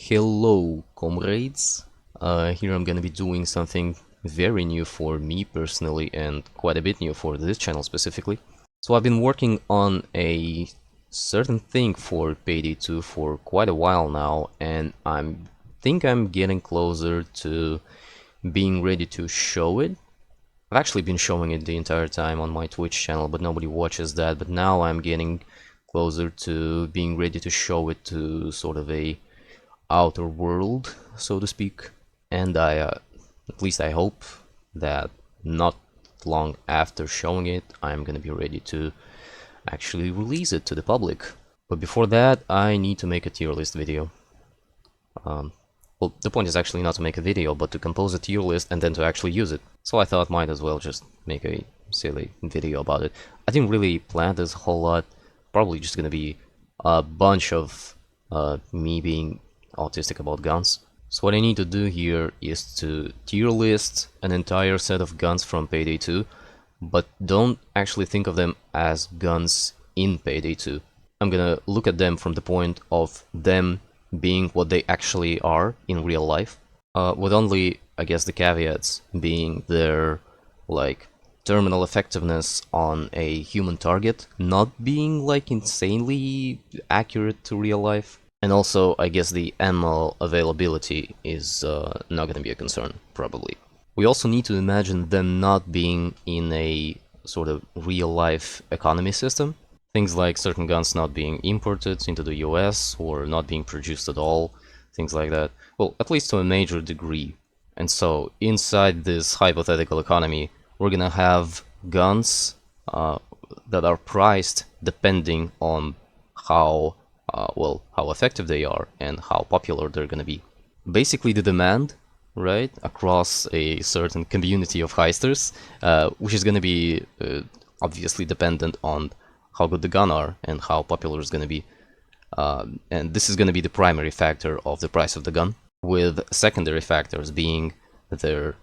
Hello, comrades. Here I'm gonna be doing something very new for me personally and quite a bit new for this channel specifically. So I've been working on a certain thing for Payday 2 for quite a while now, and think I'm getting closer to being ready to show it. I've actually been showing it the entire time on my Twitch channel, but nobody watches that. But now I'm getting closer to being ready to show it to sort of a outer world, so to speak. And at least I hope that not long after showing it, I'm gonna be ready to actually release it to the public. But before that, I need to make a tier list video. Well, the point is actually not to make a video, but to compose a tier list and then to actually use it. So I thought might as well just make a silly video about it. I didn't really plan this a whole lot. Probably just gonna be a bunch of me being autistic about guns. So what I need to do here is to tier list an entire set of guns from Payday 2, but don't actually think of them as guns in Payday 2. I'm gonna look at them from the point of them being what they actually are in real life, with only, I guess, the caveats being their, like, terminal effectiveness on a human target not being, like, insanely accurate to real life. And also, I guess the ammo availability is not gonna be a concern, probably. We also need to imagine them not being in a sort of real-life economy system. Things like certain guns not being imported into the US or not being produced at all, things like that. Well, at least to a major degree. And so, inside this hypothetical economy, we're gonna have guns that are priced depending on how how effective they are and how popular they're gonna be. Basically, the demand, right, across a certain community of heisters, which is gonna be obviously dependent on how good the gun are and how popular it's gonna be. And this is gonna be the primary factor of the price of the gun, with secondary factors being their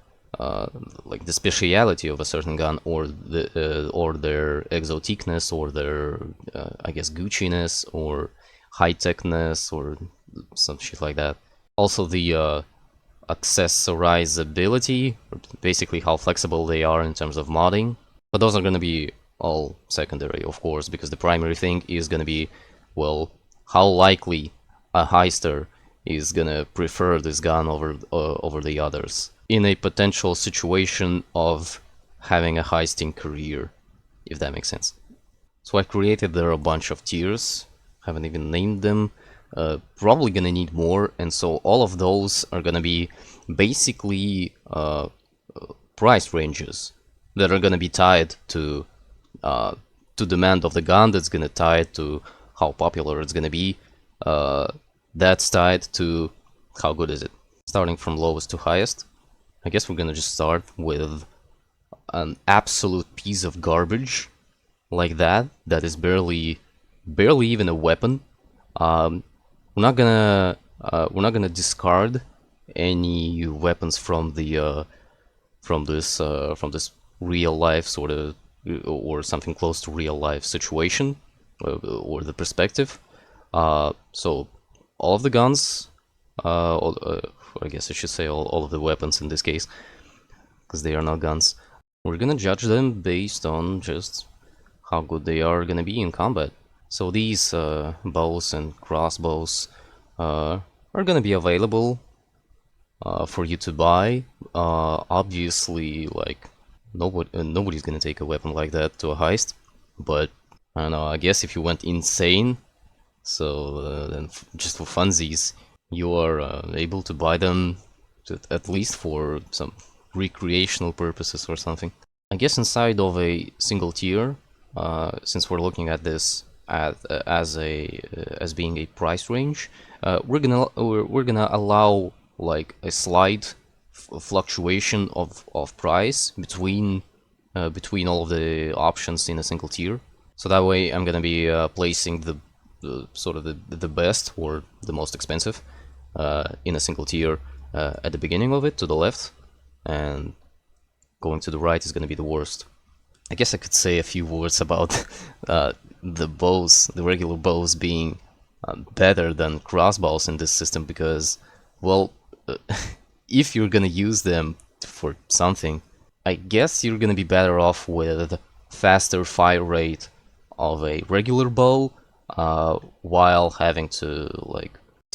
like the speciality of a certain gun, or their exoticness, or their I guess Gucci-ness, or high-techness, or some shit like that. Also the accessorizability, basically how flexible they are in terms of modding. But those are gonna be all secondary, of course, because the primary thing is gonna be, well, how likely a heister is gonna prefer this gun over the others in a potential situation of having a heisting career, if that makes sense. So I created there a bunch of tiers, haven't even named them, probably gonna need more, and so all of those are gonna be basically price ranges that are gonna be tied to demand of the gun, that's gonna tie it to how popular it's gonna be, that's tied to how good is it. Starting from lowest to highest, I guess we're gonna just start with an absolute piece of garbage like that is barely even a weapon. We're not gonna discard any weapons from the from this real life sort of, or something close to real life situation, or the perspective. So all of the guns, I guess I should say all of the weapons in this case, because they are not guns, we're gonna judge them based on just how good they are gonna be in combat. So these bows and crossbows are gonna be available for you to buy. Obviously, like, nobody's gonna take a weapon like that to a heist, but I don't know, I guess if you went insane, so then just for funsies, you are able to buy them at least for some recreational purposes or something. I guess inside of a single tier, since we're looking at this as being a price range, we're gonna allow like a slight fluctuation of price between all of the options in a single tier. So that way, I'm gonna be placing the sort of the best or the most expensive in a single tier at the beginning of it, to the left, and going to the right is gonna be the worst. I guess I could say a few words about the bows, the regular bows being better than crossbows in this system because, well, uh, if you're gonna use them for something, I guess you're gonna be better off with faster fire rate of a regular bow, while having to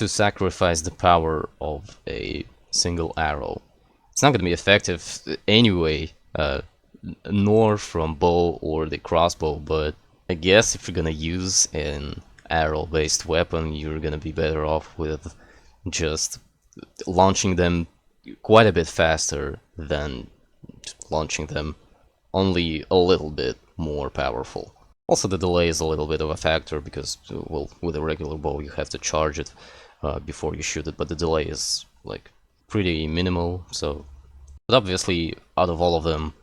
sacrifice the power of a single arrow. It's not gonna be effective anyway, nor from bow or the crossbow, but I guess if you're gonna use an arrow-based weapon, you're gonna be better off with just launching them quite a bit faster than launching them only a little bit more powerful. Also, the delay is a little bit of a factor because, well, with a regular bow you have to charge it before you shoot it, but the delay is like pretty minimal. So, but obviously, out of all of them,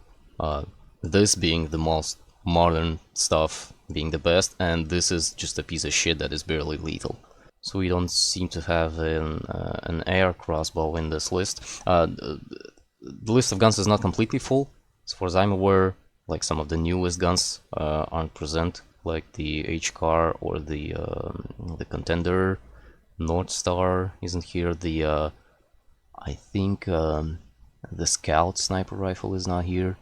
this being the most modern stuff, being the best, and this is just a piece of shit that is barely lethal. So we don't seem to have an air crossbow in this list. The list of guns is not completely full, as far as I'm aware. Like some of the newest guns aren't present, like the H-Car or the Contender. North Star isn't here. The I think the Scout sniper rifle is not here.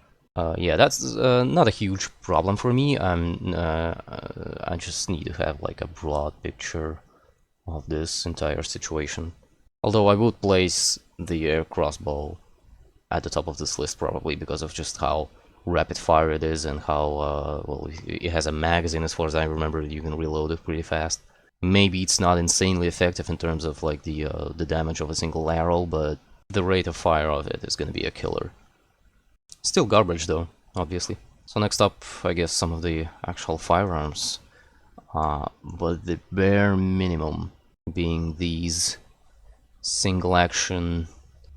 Yeah, that's not a huge problem for me. I just need to have like a broad picture of this entire situation. Although I would place the air crossbow at the top of this list probably because of just how rapid fire it is and how well, it has a magazine. As far as I remember, you can reload it pretty fast. Maybe it's not insanely effective in terms of like the damage of a single arrow, but the rate of fire of it is going to be a killer. Still garbage though, obviously. So next up, I guess some of the actual firearms, but the bare minimum being these single action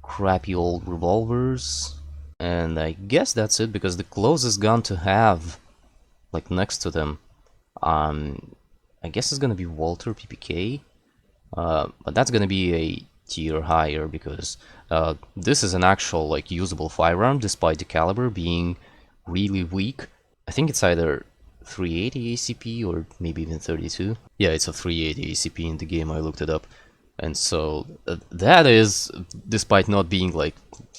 crappy old revolvers. And I guess that's it, because the closest gun to have like next to them, I guess it's gonna be Walter PPK, but that's gonna be a tier higher because this is an actual like usable firearm despite the caliber being really weak. I think it's either 380 ACP or maybe even 32. Yeah, it's a 380 ACP in the game, I looked it up. And so that is, despite not being like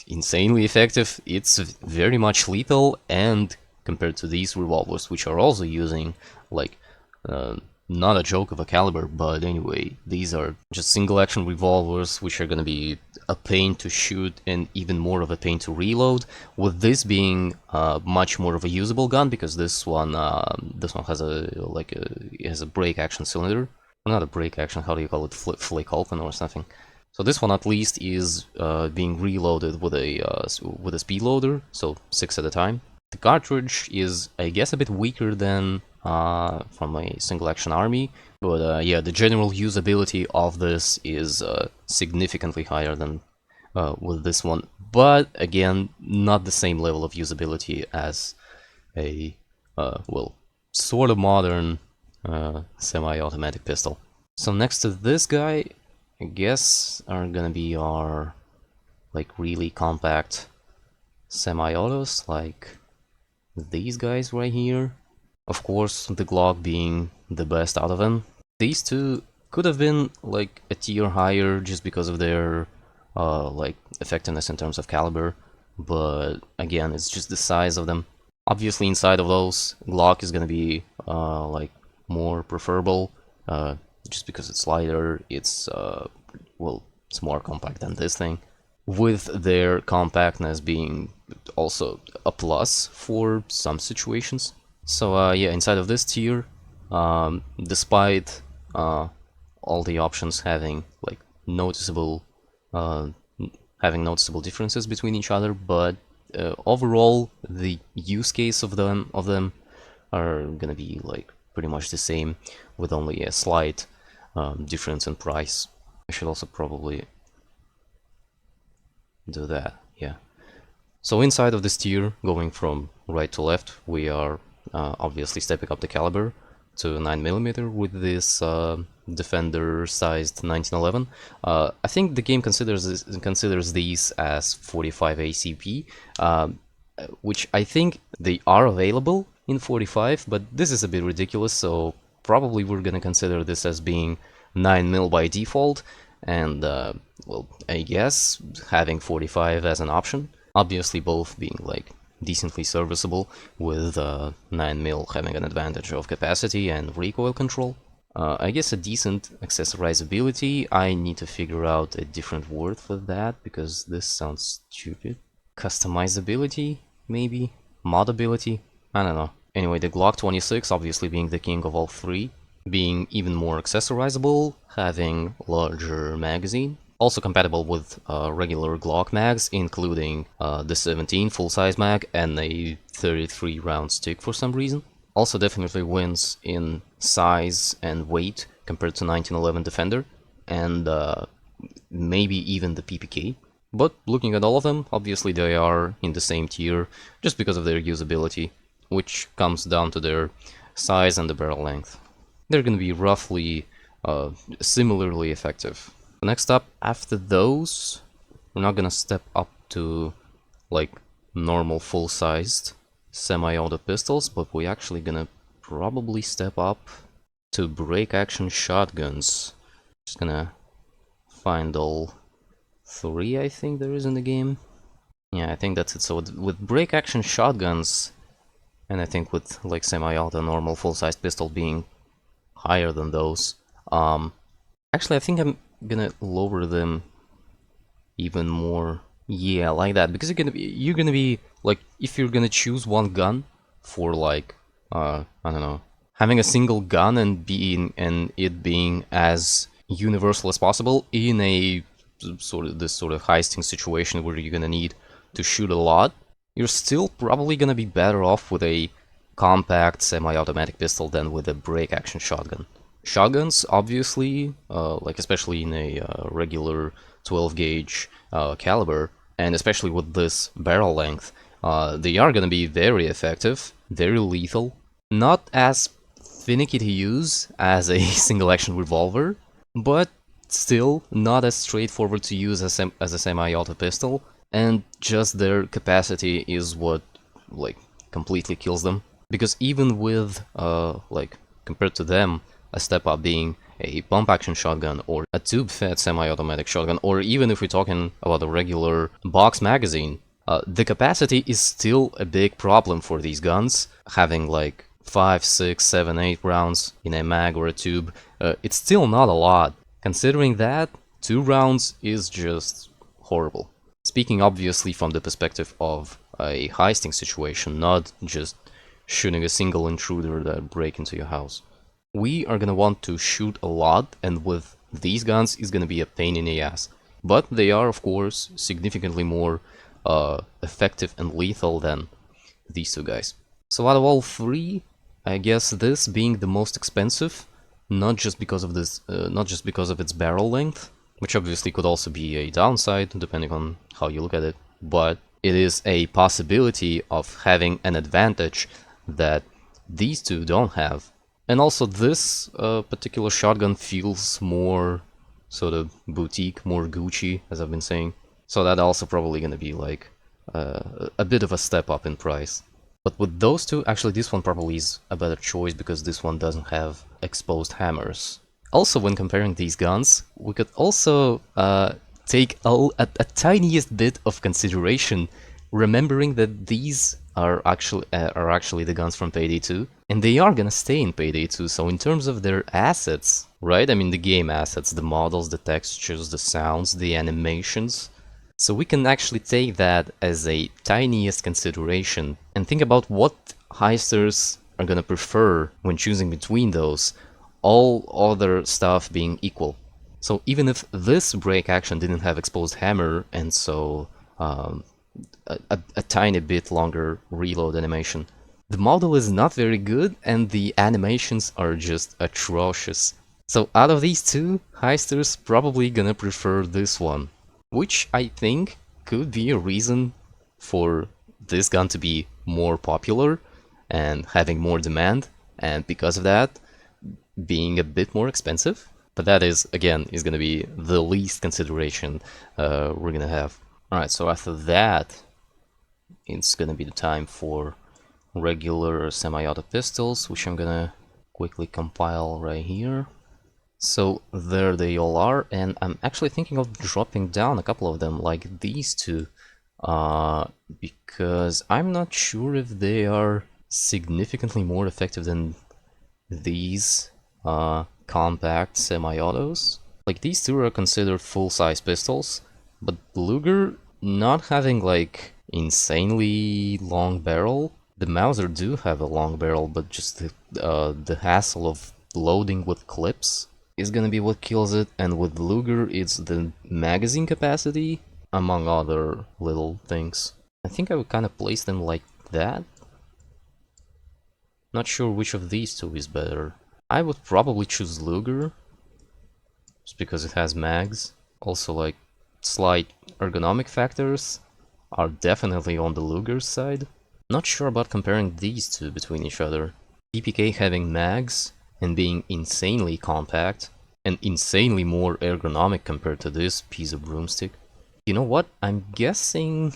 insanely effective, it's very much lethal, and compared to these revolvers, which are also using like not a joke of a caliber, but anyway, these are just single action revolvers which are gonna be a pain to shoot and even more of a pain to reload, with this being much more of a usable gun because this one has a break action cylinder. Not a break action, how do you call it, flick open or something. So this one at least is being reloaded with a speed loader, so 6 at a time. The cartridge is, I guess, a bit weaker than from a single action army, but yeah, the general usability of this is significantly higher than with this one. But again, not the same level of usability as a well, sort of modern semi-automatic pistol. So next to this guy, I guess, are gonna be our like really compact semi-autos, like these guys right here. Of course, the Glock being the best out of them. These two could have been like a tier higher just because of their like effectiveness in terms of caliber, but again, it's just the size of them. Obviously, inside of those, Glock is gonna be like more preferable, just because it's lighter. It's well, it's more compact than this thing, with their compactness being also a plus for some situations. So yeah, inside of this tier, despite all the options having like noticeable differences between each other, but overall the use case of them are gonna be like pretty much the same, with only a slight difference in price. I should also probably do that, yeah. So inside of this tier, going from right to left, we are obviously stepping up the caliber to 9mm with this Defender-sized 1911. I think the game considers these as 45 ACP, which I think they are available in 45, but this is a bit ridiculous, so probably we're gonna consider this as being 9mm by default, and well, I guess having 45 as an option. Obviously, both being like decently serviceable, with 9mm having an advantage of capacity and recoil control. I guess a decent accessorizability. I need to figure out a different word for that because this sounds stupid. Customizability, maybe? Modability? I don't know. Anyway, the Glock 26 obviously being the king of all three, being even more accessorizable, having larger magazine, also compatible with regular Glock mags, including the 17 full-size mag and a 33 round stick for some reason. Also definitely wins in size and weight compared to 1911 Defender, and maybe even the PPK. But looking at all of them, obviously they are in the same tier just because of their usability, which comes down to their size and the barrel length. They're going to be roughly similarly effective. Next up, after those, we're not going to step up to like normal full-sized semi-auto pistols, but we're actually going to probably step up to break-action shotguns. Just gonna find all three, I think there is in the game. Yeah, I think that's it. So with break-action shotguns, and I think with like semi-auto normal full-sized pistol being higher than those, actually I think I'm gonna lower them even more. Yeah, like that, because you're gonna be like, if you're gonna choose one gun for like I don't know, having a single gun and it being as universal as possible in a this sort of heisting situation where you're gonna need to shoot a lot, you're still probably gonna be better off with a compact semi-automatic pistol than with a break action shotgun. Shotguns, obviously, like especially in a regular 12 gauge caliber, and especially with this barrel length, they are gonna be very effective, very lethal, not as finicky to use as a single action revolver, but still not as straightforward to use as a semi-auto pistol, and just their capacity is what like completely kills them. Because even with like compared to them, a step up being a pump action shotgun or a tube fed semi-automatic shotgun, or even if we're talking about a regular box magazine, the capacity is still a big problem for these guns. Having like 5, 6, 7, 8 rounds in a mag or a tube, it's still not a lot. Considering that, 2 rounds is just horrible. Speaking obviously from the perspective of a heisting situation, not just shooting a single intruder that break into your house. We are gonna want to shoot a lot, and with these guns it's gonna be a pain in the ass. But they are, of course, significantly more effective and lethal than these two guys. So out of all three, I guess this being the most expensive, not just because of this, not just because of its barrel length, which obviously could also be a downside depending on how you look at it, but it is a possibility of having an advantage that these two don't have. And also this particular shotgun feels more sort of boutique, more Gucci, as I've been saying. So that also probably gonna be like a bit of a step up in price. But with those two, actually this one probably is a better choice because this one doesn't have exposed hammers. Also, when comparing these guns, we could also take a tiniest bit of consideration, remembering that these are actually the guns from Payday 2, and they are gonna stay in Payday 2. So in terms of their assets, right? I mean the game assets, the models, the textures, the sounds, the animations. So we can actually take that as a tiniest consideration and think about what heisters are gonna prefer when choosing between those, all other stuff being equal. So even if this break action didn't have exposed hammer, and so a tiny bit longer reload animation, the model is not very good and the animations are just atrocious. So out of these two, heisters probably gonna prefer this one, which I think could be a reason for this gun to be more popular and having more demand, and because of that being a bit more expensive. But that is, again, is going to be the least consideration we're going to have. Alright, so after that, it's going to be the time for regular semi-auto pistols, which I'm going to quickly compile right here. So there they all are, and I'm actually thinking of dropping down a couple of them, like these two, because I'm not sure if they are significantly more effective than these compact semi-autos. Like these two are considered full-size pistols, but Luger not having like insanely long barrel. The Mauser do have a long barrel, but just the hassle of loading with clips is gonna be what kills it, and with Luger it's the magazine capacity, among other little things. I think I would kind of place them like that. Not sure which of these two is better. I would probably choose Luger, just because it has mags. Also, like, slight ergonomic factors are definitely on the Luger side. Not sure about comparing these two between each other. PPK having mags and being insanely compact and insanely more ergonomic compared to this piece of broomstick. You know what? I'm guessing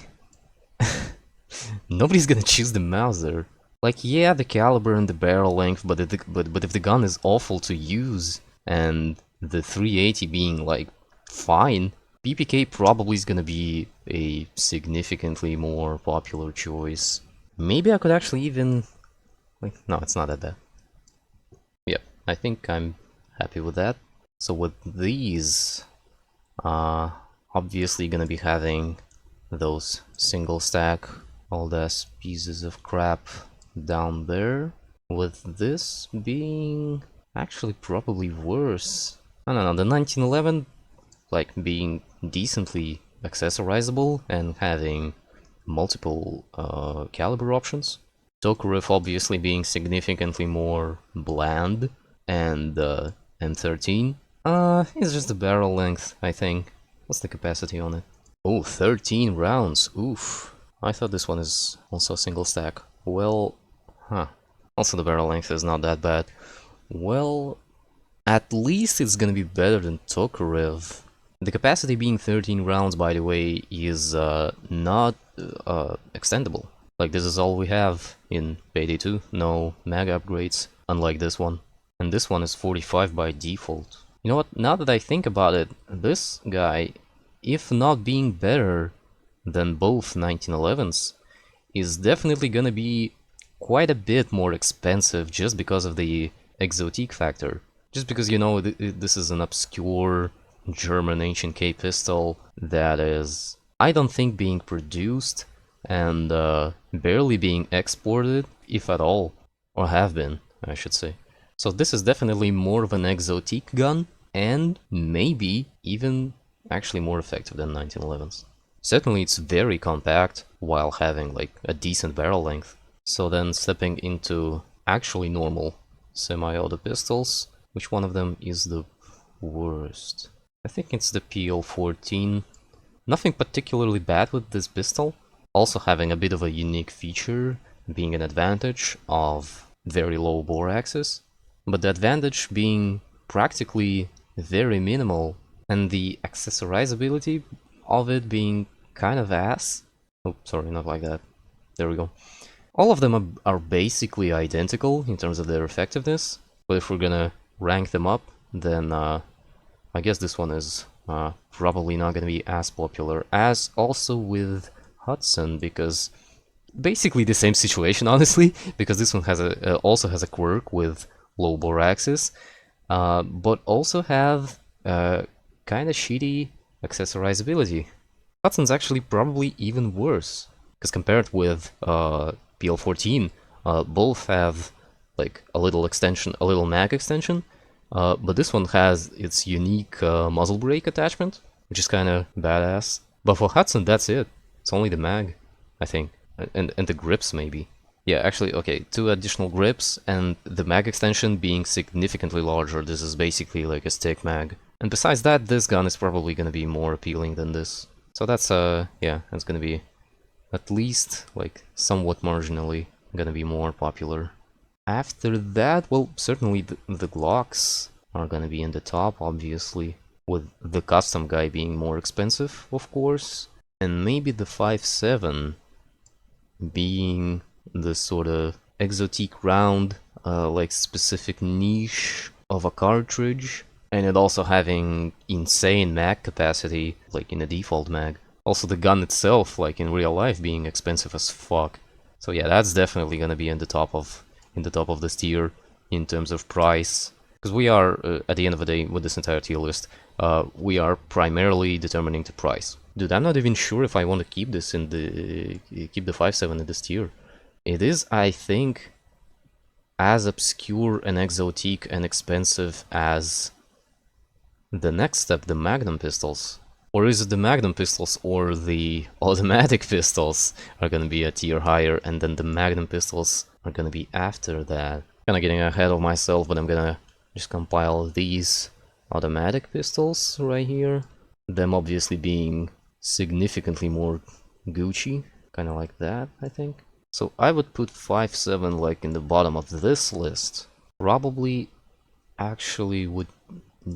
nobody's gonna choose the Mauser. Like, yeah, the caliber and the barrel length, but if the gun is awful to use, and the 380 being, like, fine, PPK probably is gonna be a significantly more popular choice. Maybe I could actually even... like, no, it's not that bad. Yep, I think I'm happy with that. So with these, obviously gonna be having those single stack old ass pieces of crap down there, with this being actually probably worse. I don't know, the 1911 like being decently accessorizable and having multiple caliber options. Tokarev obviously being significantly more bland, and M13. It's just the barrel length, I think. What's the capacity on it? Oh, 13 rounds. Oof. I thought this one is also a single stack. Well, huh. Also the barrel length is not that bad. Well, at least it's gonna be better than Tokarev. The capacity being 13 rounds, by the way, is not extendable. Like, this is all we have in Payday 2, no mag upgrades, unlike this one. And this one is 45 by default. You know what, now that I think about it, this guy, if not being better than both 1911s, is definitely gonna be quite a bit more expensive just because of the exotique factor. Just because, you know, this is an obscure German ancient K pistol that is, I don't think, being produced and barely being exported, if at all, or have been, I should say. So this is definitely more of an exotique gun, and maybe even actually more effective than 1911s. Certainly it's very compact while having like a decent barrel length. So then stepping into actually normal semi-auto pistols, which one of them is the worst? I think it's the PL14. Nothing particularly bad with this pistol, also having a bit of a unique feature, being an advantage of very low bore axis, but the advantage being practically very minimal, and the accessorizability of it being kind of ass. Oh, sorry, not like that. There we go. All of them are basically identical in terms of their effectiveness, but if we're gonna rank them up, then I guess this one is probably not gonna be as popular as also with Hudson, because basically the same situation, honestly, because this one has a also has a quirk with low bore axis, but also have kind of shitty accessorizability. Hudson's actually probably even worse, because compared with PL14, both have like a little extension, a little mag extension, but this one has its unique muzzle brake attachment, which is kind of badass. But for Hudson, that's it. It's only the mag, I think, and the grips maybe. Yeah, actually, okay, 2 additional grips and the mag extension being significantly larger. This is basically like a stick mag. And besides that, this gun is probably gonna be more appealing than this. So that's, yeah, that's gonna be at least, like, somewhat marginally gonna be more popular. After that, well, certainly the Glocks are gonna be in the top, obviously, with the custom guy being more expensive, of course, and maybe the 5.7 being the sort of exotique round, like specific niche of a cartridge, And it also having insane mag capacity, like in a default mag. Also the gun itself, like in real life, being expensive as fuck. So yeah, that's definitely gonna be in the top of this tier in terms of price. Because we are, at the end of the day, with this entire tier list, we are primarily determining the price. Dude, I'm not even sure if I want to keep this in the keep the 5.7 in this tier. It is, I think, as obscure and exotic and expensive as the next step, the Magnum pistols. Or is it the Magnum pistols or the automatic pistols are gonna be a tier higher, and then the Magnum pistols are gonna be after that? Kinda getting ahead of myself, but I'm gonna just compile these automatic pistols right here. Them obviously being significantly more Gucci, kinda like that, I think. So I would put 5.7 like in the bottom of this list. Probably actually would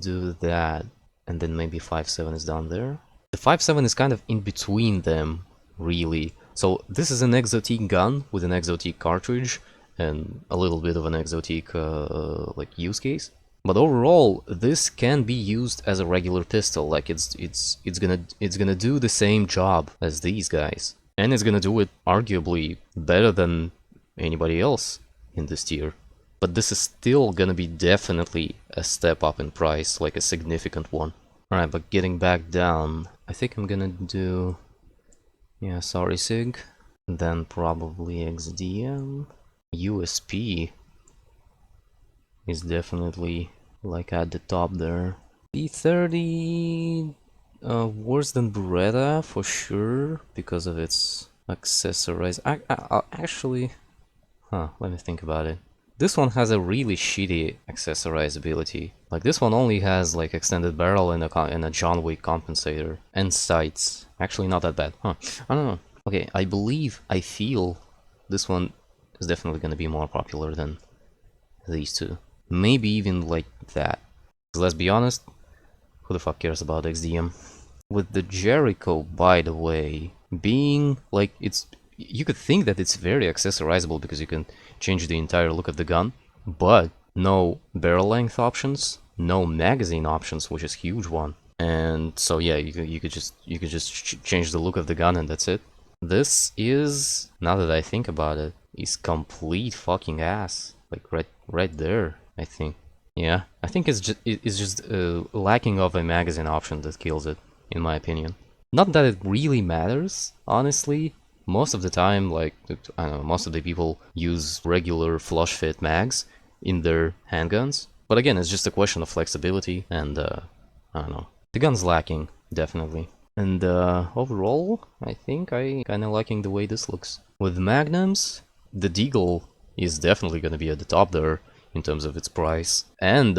do that, and then maybe 5.7 is down there. The 5.7 is kind of in between them, really. So this is an exotic gun with an exotic cartridge and a little bit of an exotic like use case. But overall, this can be used as a regular pistol. Like it's gonna do the same job as these guys, and it's gonna do it arguably better than anybody else in this tier. But this is still gonna be definitely a step up in price, like a significant one. Alright, but getting back down, I think I'm gonna do, yeah, sorry Sig, then probably XDM. USP is definitely like at the top there. P30, worse than Beretta for sure because of its accessorized. Actually, let me think about it. This one has a really shitty accessorizability. Like this one only has like extended barrel and a John Wick compensator and sights. Actually, not that bad. I don't know. Okay, I feel this one is definitely gonna be more popular than these two. Maybe even like that. 'Cause let's be honest, who the fuck cares about XDM? With the Jericho, by the way, being like you could think that it's very accessorizable because you can change the entire look of the gun, but no barrel length options, no magazine options, which is a huge one. And so yeah, you could just change the look of the gun and that's it. This is, now that I think about it, is complete fucking ass. Like right there, I think. Yeah, I think it's just lacking of a magazine option that kills it, in my opinion. Not that it really matters, honestly. Most of the time, like, I don't know, most of the people use regular flush fit mags in their handguns. But again, it's just a question of flexibility and, I don't know. The gun's lacking, definitely. And overall, I think I kinda liking the way this looks. With magnums, the Deagle is definitely gonna be at the top there in terms of its price, and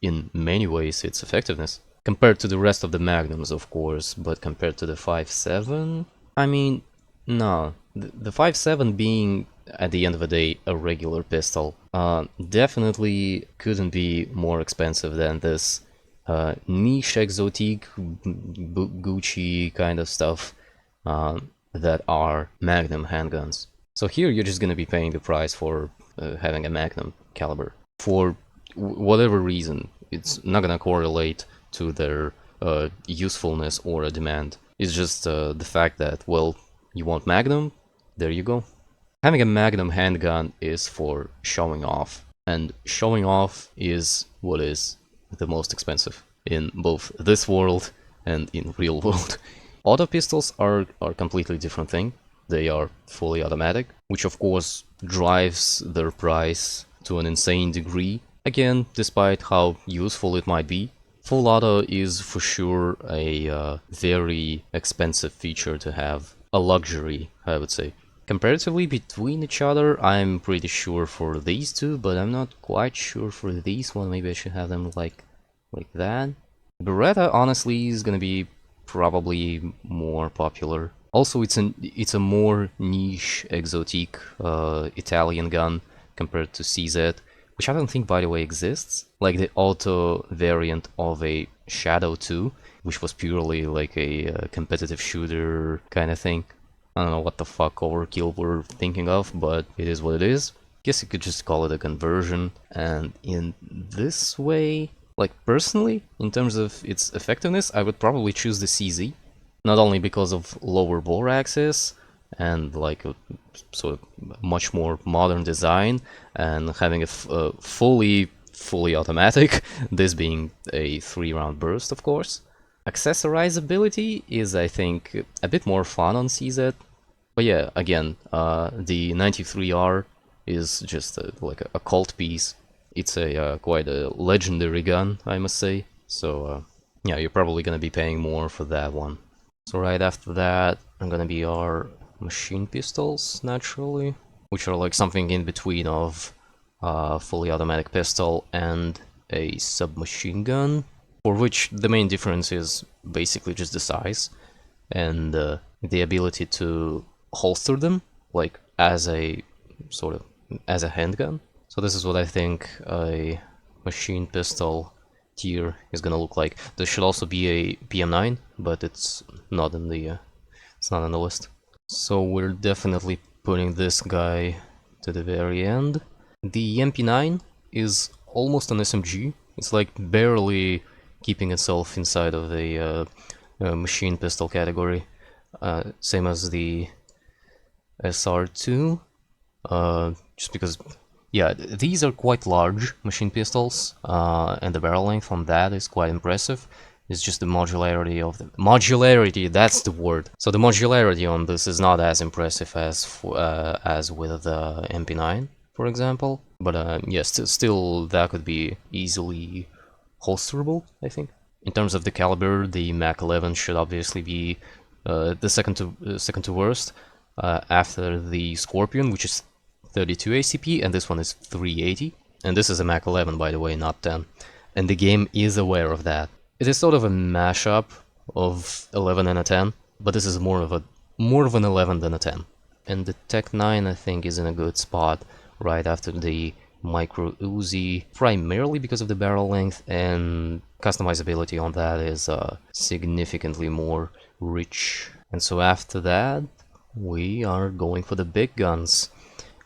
in many ways its effectiveness. Compared to the rest of the magnums, of course, but compared to the 5.7, I mean, no. The 5.7 being, at the end of the day, a regular pistol, definitely couldn't be more expensive than this niche exotic Gucci kind of stuff that are Magnum handguns. So here you're just gonna be paying the price for having a Magnum caliber. For whatever reason, it's not gonna correlate to their usefulness or a demand. It's just the fact that, well, you want Magnum, there you go. Having a Magnum handgun is for showing off, and showing off is what is the most expensive in both this world and in real world. Auto pistols are a completely different thing. They are fully automatic, which of course drives their price to an insane degree. Again, despite how useful it might be, full auto is for sure a very expensive feature to have. A luxury, I would say. Comparatively between each other, I'm pretty sure for these two, but I'm not quite sure for these one. Maybe I should have them like that. Beretta, honestly, is gonna be probably more popular. Also, it's a more niche, exotic Italian gun compared to CZ, which I don't think, by the way, exists. Like the auto variant of a Shadow 2, which was purely like a competitive shooter kind of thing. I don't know what the fuck overkill we're thinking of, but it is what it is. Guess you could just call it a conversion. And in this way, Like personally, in terms of its effectiveness, I would probably choose the CZ, not only because of lower bore axis and like a sort of much more modern design and having a fully automatic, this being a 3-round burst, of course. Accessorizability is, I think, a bit more fun on CZ. But yeah, again, the 93R is just like a cult piece. It's a quite a legendary gun, I must say. So yeah, you're probably gonna be paying more for that one. So right after that, I'm gonna be our machine pistols, naturally, which are like something in between of fully automatic pistol and a submachine gun, for which the main difference is basically just the size and the ability to holster them, like as a sort of as a handgun. So this is what I think a machine pistol tier is gonna look like. There should also be a PM9, but it's not in the list. So we're definitely putting this guy to the very end. The MP9 is almost an SMG. It's like barely keeping itself inside of the machine pistol category. Same as the SR2. Just because, yeah, these are quite large machine pistols, and the barrel length on that is quite impressive. It's just the modularity of the modularity. That's the word. So the modularity on this is not as impressive as with the MP9, for example. But yes, still that could be easily holsterable, I think. In terms of the caliber, the Mach 11 should obviously be the second to worst, after the Scorpion, which is 32 ACP, and this one is 380. And this is a Mach 11, by the way, not 10. And the game is aware of that. It is sort of a mashup of 11 and a 10, but this is more of an 11 than a 10. And the Tech 9, I think, is in a good spot right after the Micro Uzi, primarily because of the barrel length, and customizability on that is significantly more rich. And so after that, we are going for the big guns.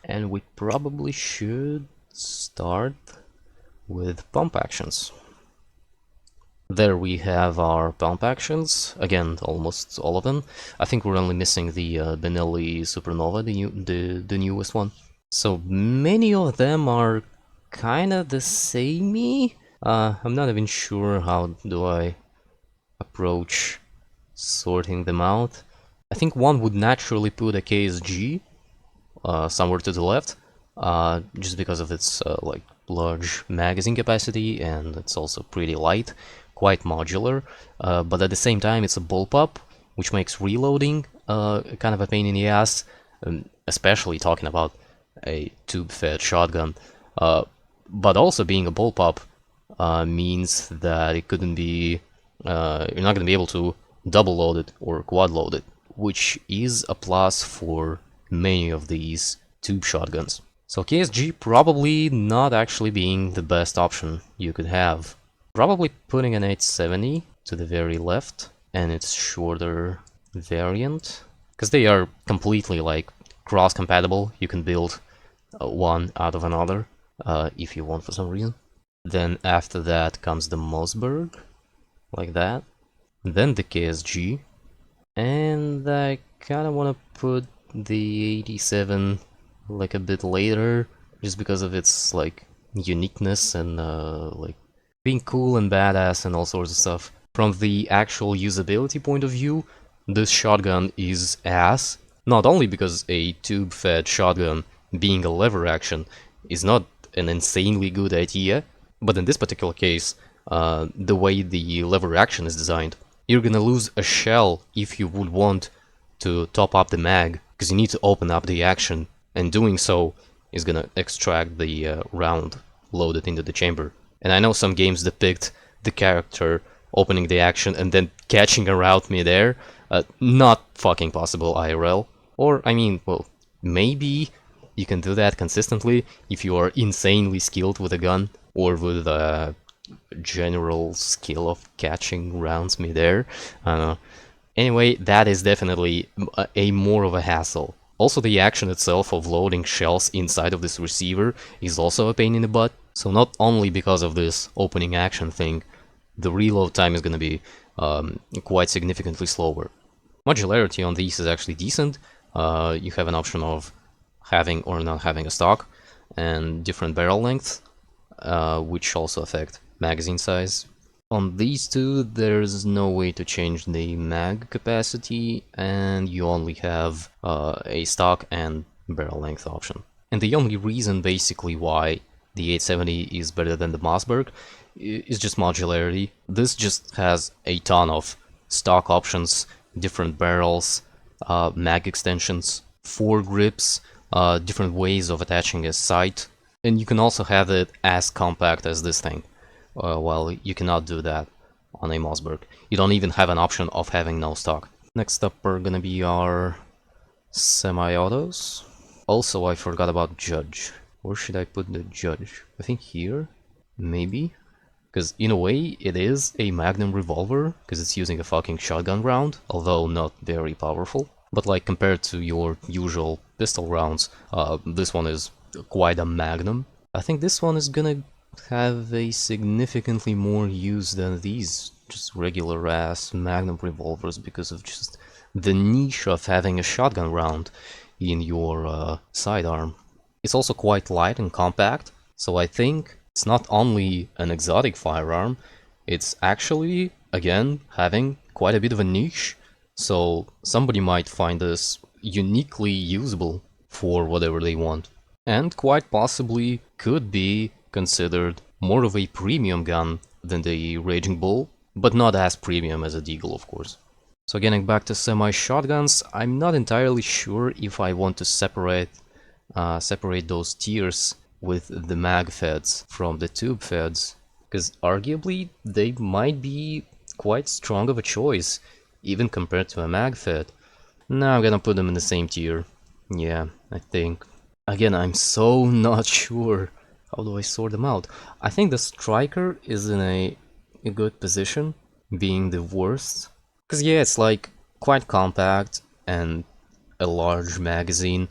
And we probably should start with pump actions. There we have our pump actions. Again, almost all of them. I think we're only missing the Benelli Supernova, the newest one. So many of them are kind of the samey. I'm not even sure how do I approach sorting them out. I think one would naturally put a KSG somewhere to the left, just because of its like large magazine capacity, and it's also pretty light, quite modular, but at the same time it's a bullpup, which makes reloading kind of a pain in the ass, especially talking about a tube-fed shotgun. But also being a bullpup means that it couldn't be, you're not going to be able to double load it or quad load it, which is a plus for many of these tube shotguns. So KSG probably not actually being the best option you could have. Probably putting an 870 to the very left and its shorter variant, because they are completely like cross-compatible. You can build one out of another if you want for some reason. Then after that comes the Mossberg, like that. Then the KSG, and I kind of want to put the 87 like a bit later, just because of its like uniqueness and like being cool and badass and all sorts of stuff. From the actual usability point of view, this shotgun is ass, not only because a tube-fed shotgun being a lever action is not an insanely good idea, but in this particular case, the way the lever action is designed, you're gonna lose a shell if you would want to top up the mag, because you need to open up the action, and doing so is gonna extract the round loaded into the chamber. And I know some games depict the character opening the action and then catching a round midair. Not fucking possible IRL. Or, I mean, well, maybe you can do that consistently if you are insanely skilled with a gun, or with a general skill of catching rounds midair. I don't know. Anyway, that is definitely a more of a hassle. Also, the action itself of loading shells inside of this receiver is also a pain in the butt. So not only because of this opening action thing, the reload time is going to be quite significantly slower. Modularity on these is actually decent. You have an option of having or not having a stock, and different barrel lengths, which also affect magazine size. On these two, there's no way to change the mag capacity, and you only have a stock and barrel length option. And the only reason basically why the 870 is better than the Mossberg is just modularity. This just has a ton of stock options, different barrels, mag extensions, foregrips, different ways of attaching a sight, and you can also have it as compact as this thing. Well, you cannot do that on a Mossberg. You don't even have an option of having no stock. Next up are gonna be our semi-autos. Also, I forgot about Judge. Where should I put the Judge? I think here? Maybe? Because in a way, it is a Magnum revolver, because it's using a fucking shotgun round, although not very powerful. But like, compared to your usual pistol rounds, this one is quite a Magnum. I think this one is gonna have a significantly more use than these just regular ass Magnum revolvers because of just the niche of having a shotgun round in your sidearm. It's also quite light and compact, so I think it's not only an exotic firearm, it's actually, again, having quite a bit of a niche, so somebody might find this uniquely usable for whatever they want. And quite possibly could be considered more of a premium gun than the Raging Bull, but not as premium as a Deagle, of course. So getting back to semi-shotguns, I'm not entirely sure if I want to separate those tiers with the mag feds from the tube feds, because arguably they might be quite strong of a choice, even compared to a mag fed. Now I'm gonna put them in the same tier. Yeah, I think. Again, I'm so not sure. How do I sort them out? I think the Striker is in a good position, being the worst. Because yeah, it's like quite compact and a large magazine,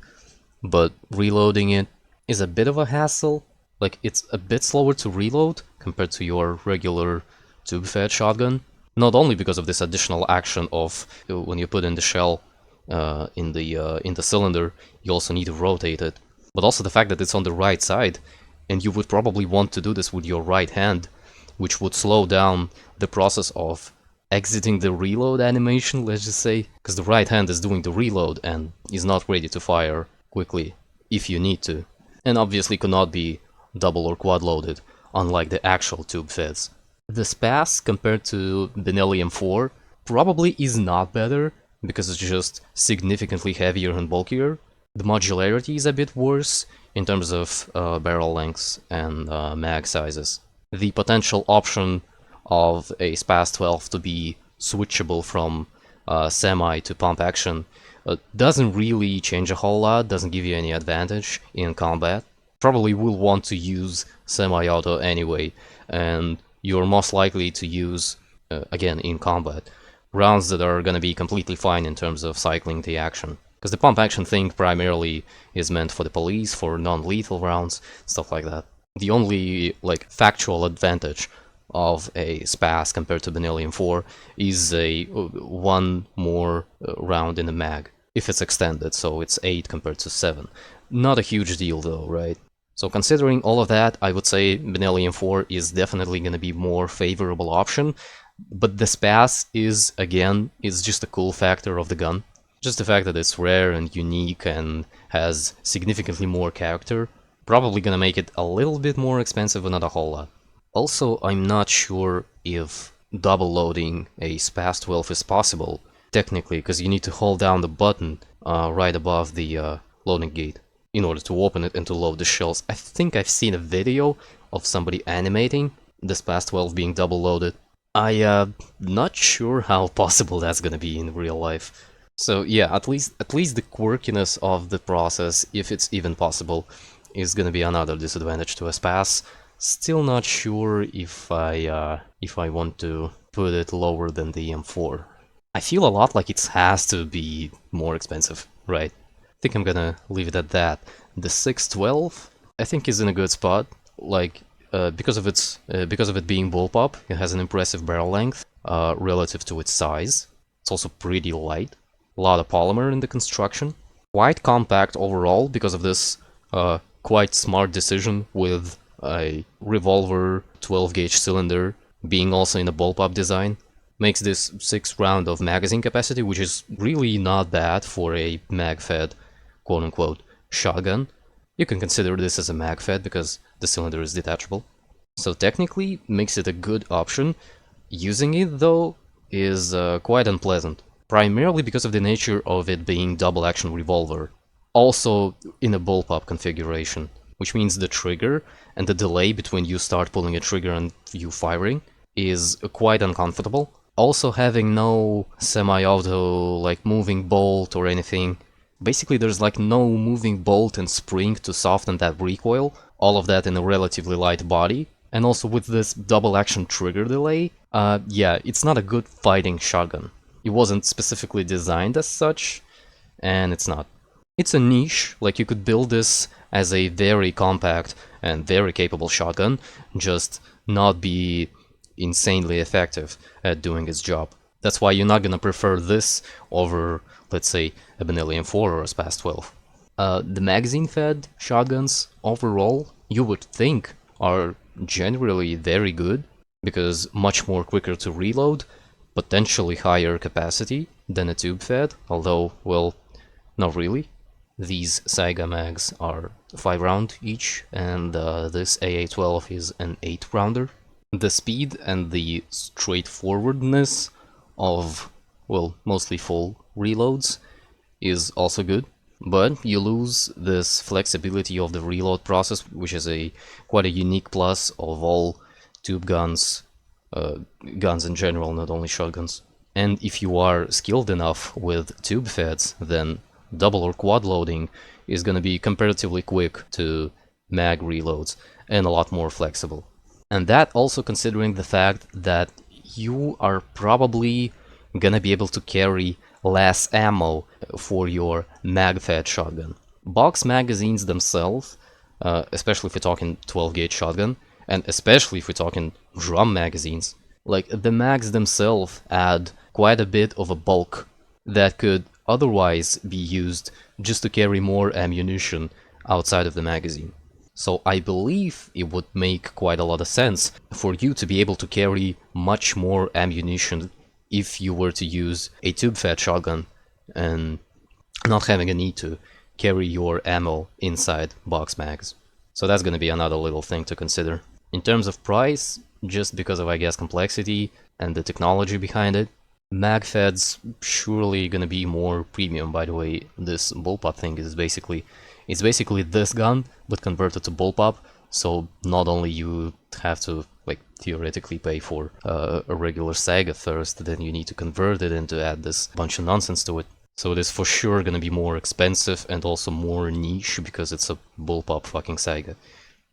but reloading it is a bit of a hassle. Like, it's a bit slower to reload compared to your regular tube-fed shotgun. Not only because of this additional action of when you put in the shell in the cylinder, you also need to rotate it, but also the fact that it's on the right side, and you would probably want to do this with your right hand, which would slow down the process of exiting the reload animation, let's just say, because the right hand is doing the reload and is not ready to fire quickly if you need to, and obviously cannot be double or quad loaded, unlike the actual tube feds. The SPAS compared to Benelli M4 probably is not better, because it's just significantly heavier and bulkier. The modularity is a bit worse in terms of barrel lengths and mag sizes. The potential option of a SPAS 12 to be switchable from semi to pump action doesn't really change a whole lot, doesn't give you any advantage in combat. Probably will want to use semi-auto anyway, and you're most likely to use, again, in combat, rounds that are gonna be completely fine in terms of cycling the action. Because the pump action thing primarily is meant for the police, for non-lethal rounds, stuff like that. The only, like, factual advantage of a SPAS compared to Benelli 4 is a one more round in the mag, if it's extended, so it's 8 compared to 7. Not a huge deal though, right? So considering all of that, I would say Benelli 4 is definitely going to be more favorable option, but the SPAS is, again, is just a cool factor of the gun. Just the fact that it's rare and unique and has significantly more character, probably gonna make it a little bit more expensive, but not a whole lot. Also, I'm not sure if double loading a SPAS 12 is possible, technically, because you need to hold down the button right above the loading gate in order to open it and to load the shells. I think I've seen a video of somebody animating the SPAS 12 being double loaded. Not sure how possible that's gonna be in real life. So yeah, at least the quirkiness of the process, if it's even possible, is gonna be another disadvantage to a SPAS. Still not sure if I want to put it lower than the M4. I feel a lot like it has to be more expensive, right? I think I'm gonna leave it at that. The 612, I think, is in a good spot. Like, because of it being bullpup, it has an impressive barrel length relative to its size. It's also pretty light, a lot of polymer in the construction, quite compact overall because of this quite smart decision with a revolver 12 gauge cylinder being also in a bullpup design. Makes this 6 round of magazine capacity, which is really not bad for a mag-fed quote-unquote shotgun. You can consider this as a mag-fed because the cylinder is detachable. So technically makes it a good option. Using it though is quite unpleasant, primarily because of the nature of it being double action revolver, also in a bullpup configuration, which means the trigger and the delay between you start pulling a trigger and you firing is quite uncomfortable. Also having no semi-auto like moving bolt or anything. Basically there's like no moving bolt and spring to soften that recoil, all of that in a relatively light body. And also with this double action trigger delay, yeah, it's not a good fighting shotgun. It wasn't specifically designed as such, and it's not. It's a niche, like you could build this as a very compact and very capable shotgun, just not be insanely effective at doing its job. That's why you're not gonna prefer this over, let's say, a Benelli M4 or a SPAS 12. The magazine-fed shotguns overall, you would think, are generally very good because much more quicker to reload, potentially higher capacity than a tube-fed, although, well, not really. These Saiga mags are 5 round each, and this AA-12 is an 8 rounder. The speed and the straightforwardness of, well, mostly full reloads is also good, but you lose this flexibility of the reload process, which is a quite a unique plus of all tube guns, guns in general, not only shotguns. And if you are skilled enough with tube feds, then double or quad loading is going to be comparatively quick to mag reloads and a lot more flexible. And that also considering the fact that you are probably gonna be able to carry less ammo for your mag-fed shotgun. Box magazines themselves, especially if we're talking 12 gauge shotgun, and especially if we're talking drum magazines, like the mags themselves add quite a bit of a bulk that could otherwise be used just to carry more ammunition outside of the magazine. So I believe it would make quite a lot of sense for you to be able to carry much more ammunition if you were to use a tube-fed shotgun and not having a need to carry your ammo inside box mags. So that's going to be another little thing to consider. In terms of price, just because of, I guess, complexity and the technology behind it, mag-fed's surely going to be more premium. By the way, this bullpup thing is basically this gun, but converted to bullpup, so not only you have to, like, theoretically pay for a regular Saiga first, then you need to convert it and to add this bunch of nonsense to it. So it is for sure gonna be more expensive and also more niche because it's a bullpup fucking Saiga.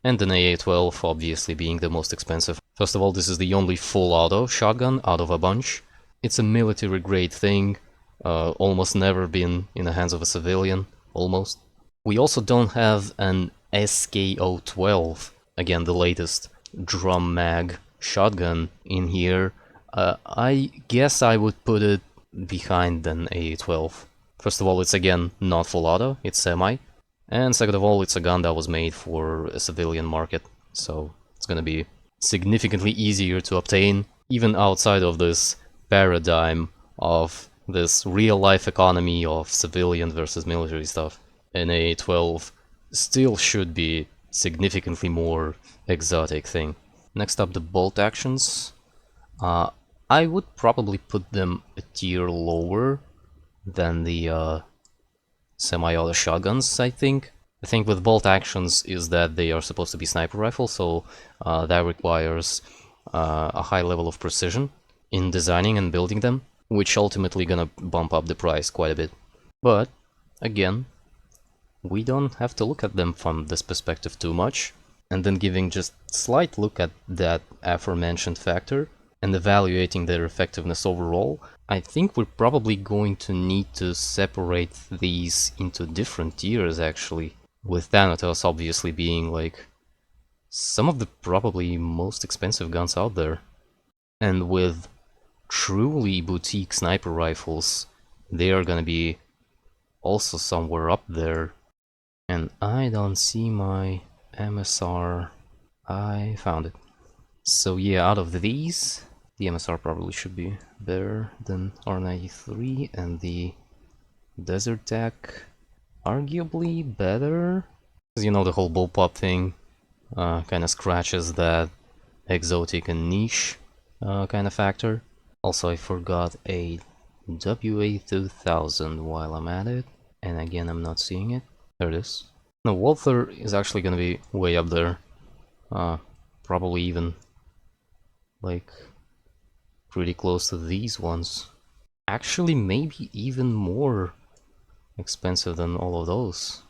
And an AA-12 obviously being the most expensive. First of all, this is the only full auto shotgun out of a bunch. It's a military grade thing, almost never been in the hands of a civilian, almost. We also don't have an SKO-12, again the latest drum mag shotgun in here. I guess I would put it behind an AA-12. First of all, it's again not full auto, it's semi. And second of all, it's a gun that was made for a civilian market, so it's gonna be significantly easier to obtain, even outside of this paradigm of this real-life economy of civilian versus military stuff. An AA-12 still should be significantly more exotic thing. Next up, the bolt actions. I would probably put them a tier lower than the semi-auto shotguns, I think. The thing with bolt actions is that they are supposed to be sniper rifles, so that requires a high level of precision in designing and building them, which ultimately gonna bump up the price quite a bit. But, again, we don't have to look at them from this perspective too much, and then giving just slight look at that aforementioned factor and evaluating their effectiveness overall, I think we're probably going to need to separate these into different tiers actually, with Thanatos obviously being like some of the probably most expensive guns out there. And with truly boutique sniper rifles, they are gonna be also somewhere up there. And I don't see my MSR. I found it. So yeah, out of these, the MSR probably should be better than R93, and the Desert Tech arguably better. Because you know, the whole bullpup thing kind of scratches that exotic and niche kind of factor. Also, I forgot a WA2000 while I'm at it, and again, I'm not seeing it. There it is. No, Walther is actually gonna be way up there. Probably even like pretty close to these ones. Actually, maybe even more expensive than all of those.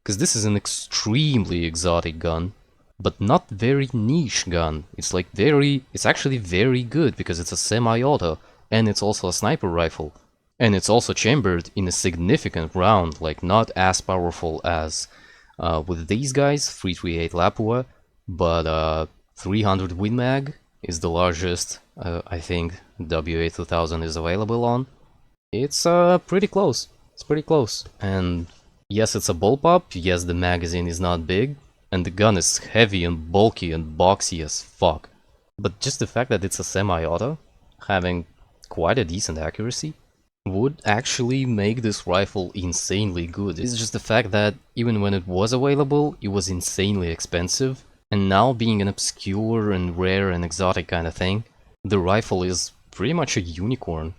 Because this is an extremely exotic gun, but not very niche gun. It's like it's actually very good because it's a semi-auto, and it's also a sniper rifle. And it's also chambered in a significant round, like not as powerful as with these guys, 338 Lapua, but 300 Win Mag is the largest I think WA2000 is available on. It's pretty close. It's pretty close. And yes, it's a bullpup. Yes, the magazine is not big. And the gun is heavy and bulky and boxy as fuck. But just the fact that it's a semi-auto, having quite a decent accuracy, would actually make this rifle insanely good. It's just the fact that even when it was available, it was insanely expensive. And now being an obscure and rare and exotic kind of thing, the rifle is pretty much a unicorn.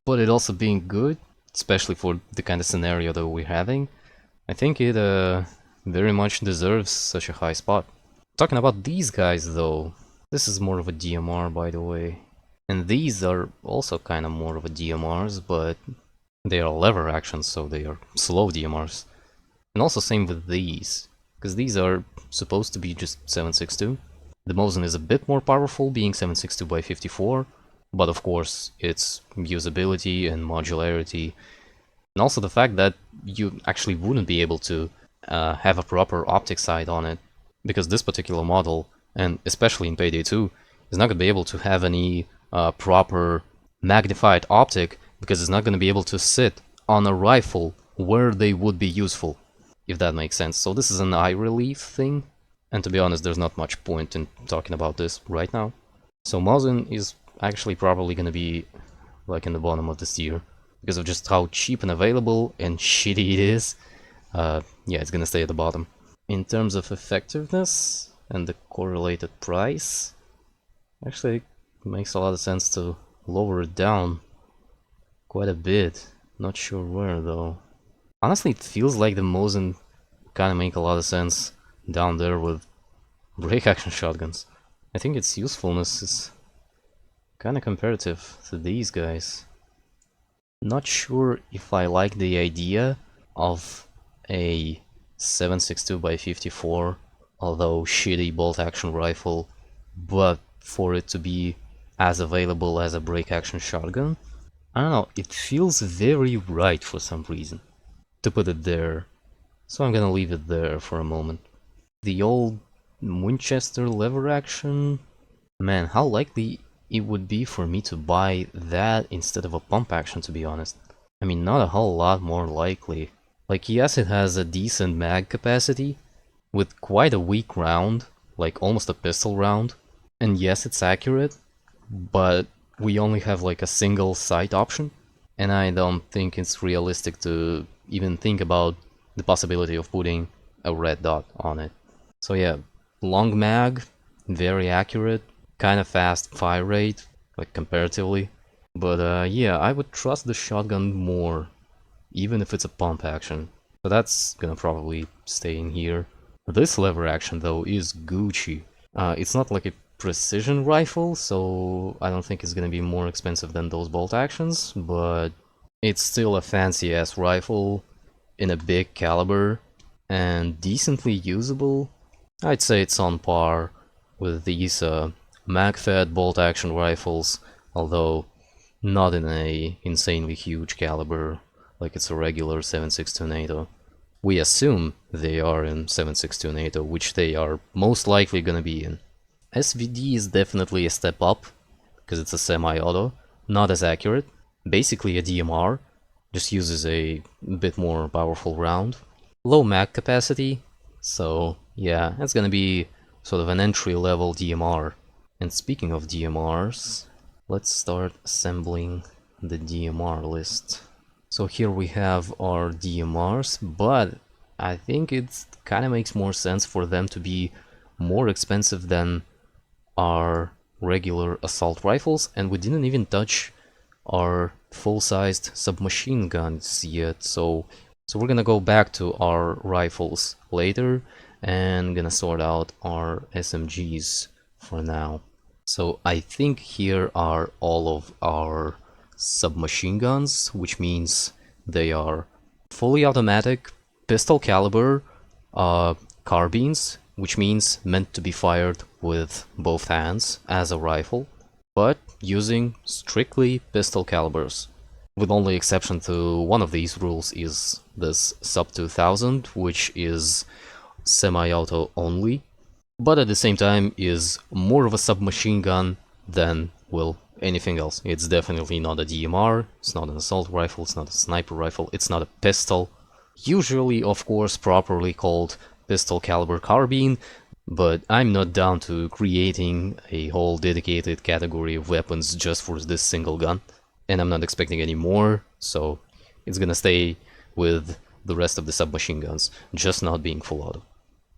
But it also being good, especially for the kind of scenario that we're having, I think it very much deserves such a high spot. Talking about these guys though, this is more of a DMR by the way. And these are also kind of more of a DMRs, but they are lever actions, so they are slow DMRs. And also same with these, because these are supposed to be just 7.62. The Mosin is a bit more powerful, being 7.62 by 54, but of course its usability and modularity, and also the fact that you actually wouldn't be able to have a proper optic sight on it, because this particular model, and especially in Payday 2, is not going to be able to have any proper magnified optic, because it's not going to be able to sit on a rifle where they would be useful, if that makes sense. So this is an eye relief thing, and to be honest, there's not much point in talking about this right now. So Mosin is actually probably going to be like in the bottom of this tier, because of just how cheap and available and shitty it is. Yeah, it's gonna stay at the bottom. In terms of effectiveness and the correlated price, actually it makes a lot of sense to lower it down quite a bit. Not sure where though. Honestly, it feels like the Mosin kind of make a lot of sense down there with break action shotguns. I think its usefulness is kind of comparative to these guys. Not sure if I like the idea of a 7.62 by 54, although shitty bolt action rifle, but for it to be as available as a break action shotgun. I don't know, it feels very right for some reason to put it there, so I'm gonna leave it there for a moment. The old Winchester lever action, man, how likely it would be for me to buy that instead of a pump action, to be honest. I mean, not a whole lot more likely. Like, yes, it has a decent mag capacity, with quite a weak round, like almost a pistol round. And yes, it's accurate, but we only have like a single sight option. And I don't think it's realistic to even think about the possibility of putting a red dot on it. So yeah, long mag, very accurate, kind of fast fire rate, like comparatively. But yeah, I would trust the shotgun more, even if it's a pump action. So that's gonna probably stay in here. This lever action though is Gucci. It's not like a precision rifle, so I don't think it's gonna be more expensive than those bolt actions, but it's still a fancy ass rifle in a big caliber and decently usable. I'd say it's on par with these mag-fed bolt-action rifles, although not in a insanely huge caliber like it's a regular 7.62 NATO. We assume they are in 7.62 NATO, which they are most likely gonna be in. SVD is definitely a step up, because it's a semi-auto, not as accurate. Basically a DMR, just uses a bit more powerful round. Low mag capacity, so yeah, that's gonna be sort of an entry-level DMR. And speaking of DMRs, let's start assembling the DMR list. So here we have our DMRs, but I think it kind of makes more sense for them to be more expensive than our regular assault rifles, and we didn't even touch our full-sized submachine guns yet, so we're gonna go back to our rifles later and gonna sort out our SMGs for now. So I think here are all of our submachine guns, which means they are fully automatic, pistol caliber, carbines, which means meant to be fired with both hands as a rifle, but using strictly pistol calibers. With only exception to one of these rules is this sub 2000, which is semi-auto only, but at the same time is more of a submachine gun than, well, anything else. It's definitely not a DMR, it's not an assault rifle, it's not a sniper rifle, it's not a pistol. Usually, of course, properly called pistol caliber carbine, but I'm not down to creating a whole dedicated category of weapons just for this single gun, and I'm not expecting any more, so it's gonna stay with the rest of the submachine guns, just not being full auto.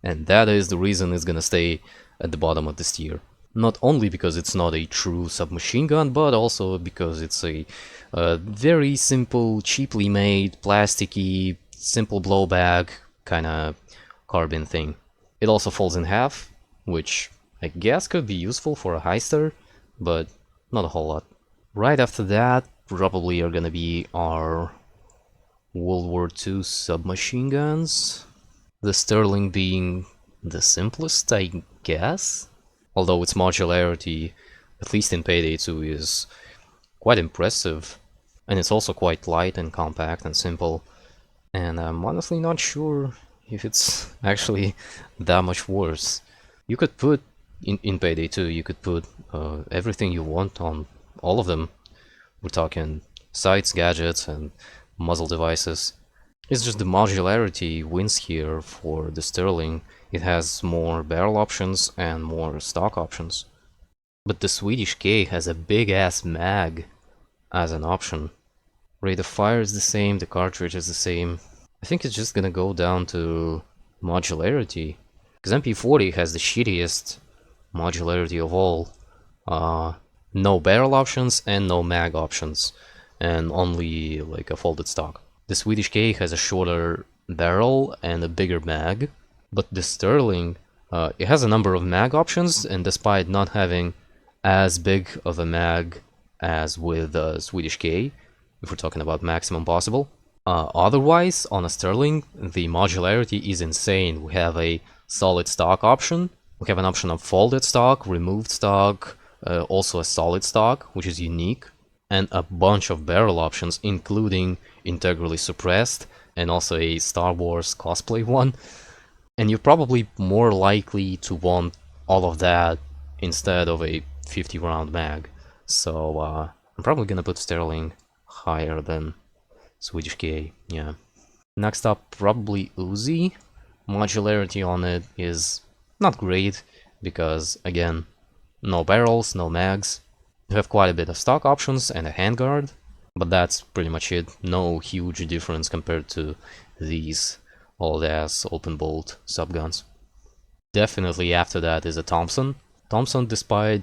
And that is the reason it's gonna stay at the bottom of this tier. Not only because it's not a true submachine gun, but also because it's a very simple, cheaply made, plasticky, simple blowback kind of carbine thing. It also folds in half, which I guess could be useful for a heister, but not a whole lot. Right after that, probably are gonna be our World War II submachine guns. The Sterling being the simplest, I guess? Although its modularity, at least in Payday 2, is quite impressive. And it's also quite light and compact and simple. And I'm honestly not sure if it's actually that much worse. You could put, in Payday 2, you could put everything you want on all of them. We're talking sights, gadgets, and muzzle devices. It's just the modularity wins here for the Sterling. It has more barrel options and more stock options. But the Swedish K has a big ass mag as an option. Rate of fire is the same, the cartridge is the same. I think it's just gonna go down to modularity. Because MP40 has the shittiest modularity of all. No barrel options and no mag options. And only like a folded stock. The Swedish K has a shorter barrel and a bigger mag, but the Sterling, it has a number of mag options, and despite not having as big of a mag as with the Swedish K, if we're talking about maximum possible, otherwise, on a Sterling, the modularity is insane. We have a solid stock option, we have an option of folded stock, removed stock, also a solid stock, which is unique, and a bunch of barrel options, including integrally suppressed, and also a Star Wars cosplay one. And you're probably more likely to want all of that instead of a 50 round mag. So I'm probably gonna put Sterling higher than Swedish K, yeah. Next up, probably Uzi. Modularity on it is not great, because again, no barrels, no mags. You have quite a bit of stock options and a handguard, but that's pretty much it. No huge difference compared to these old-ass open-bolt subguns. Definitely after that is a Thompson. Thompson, despite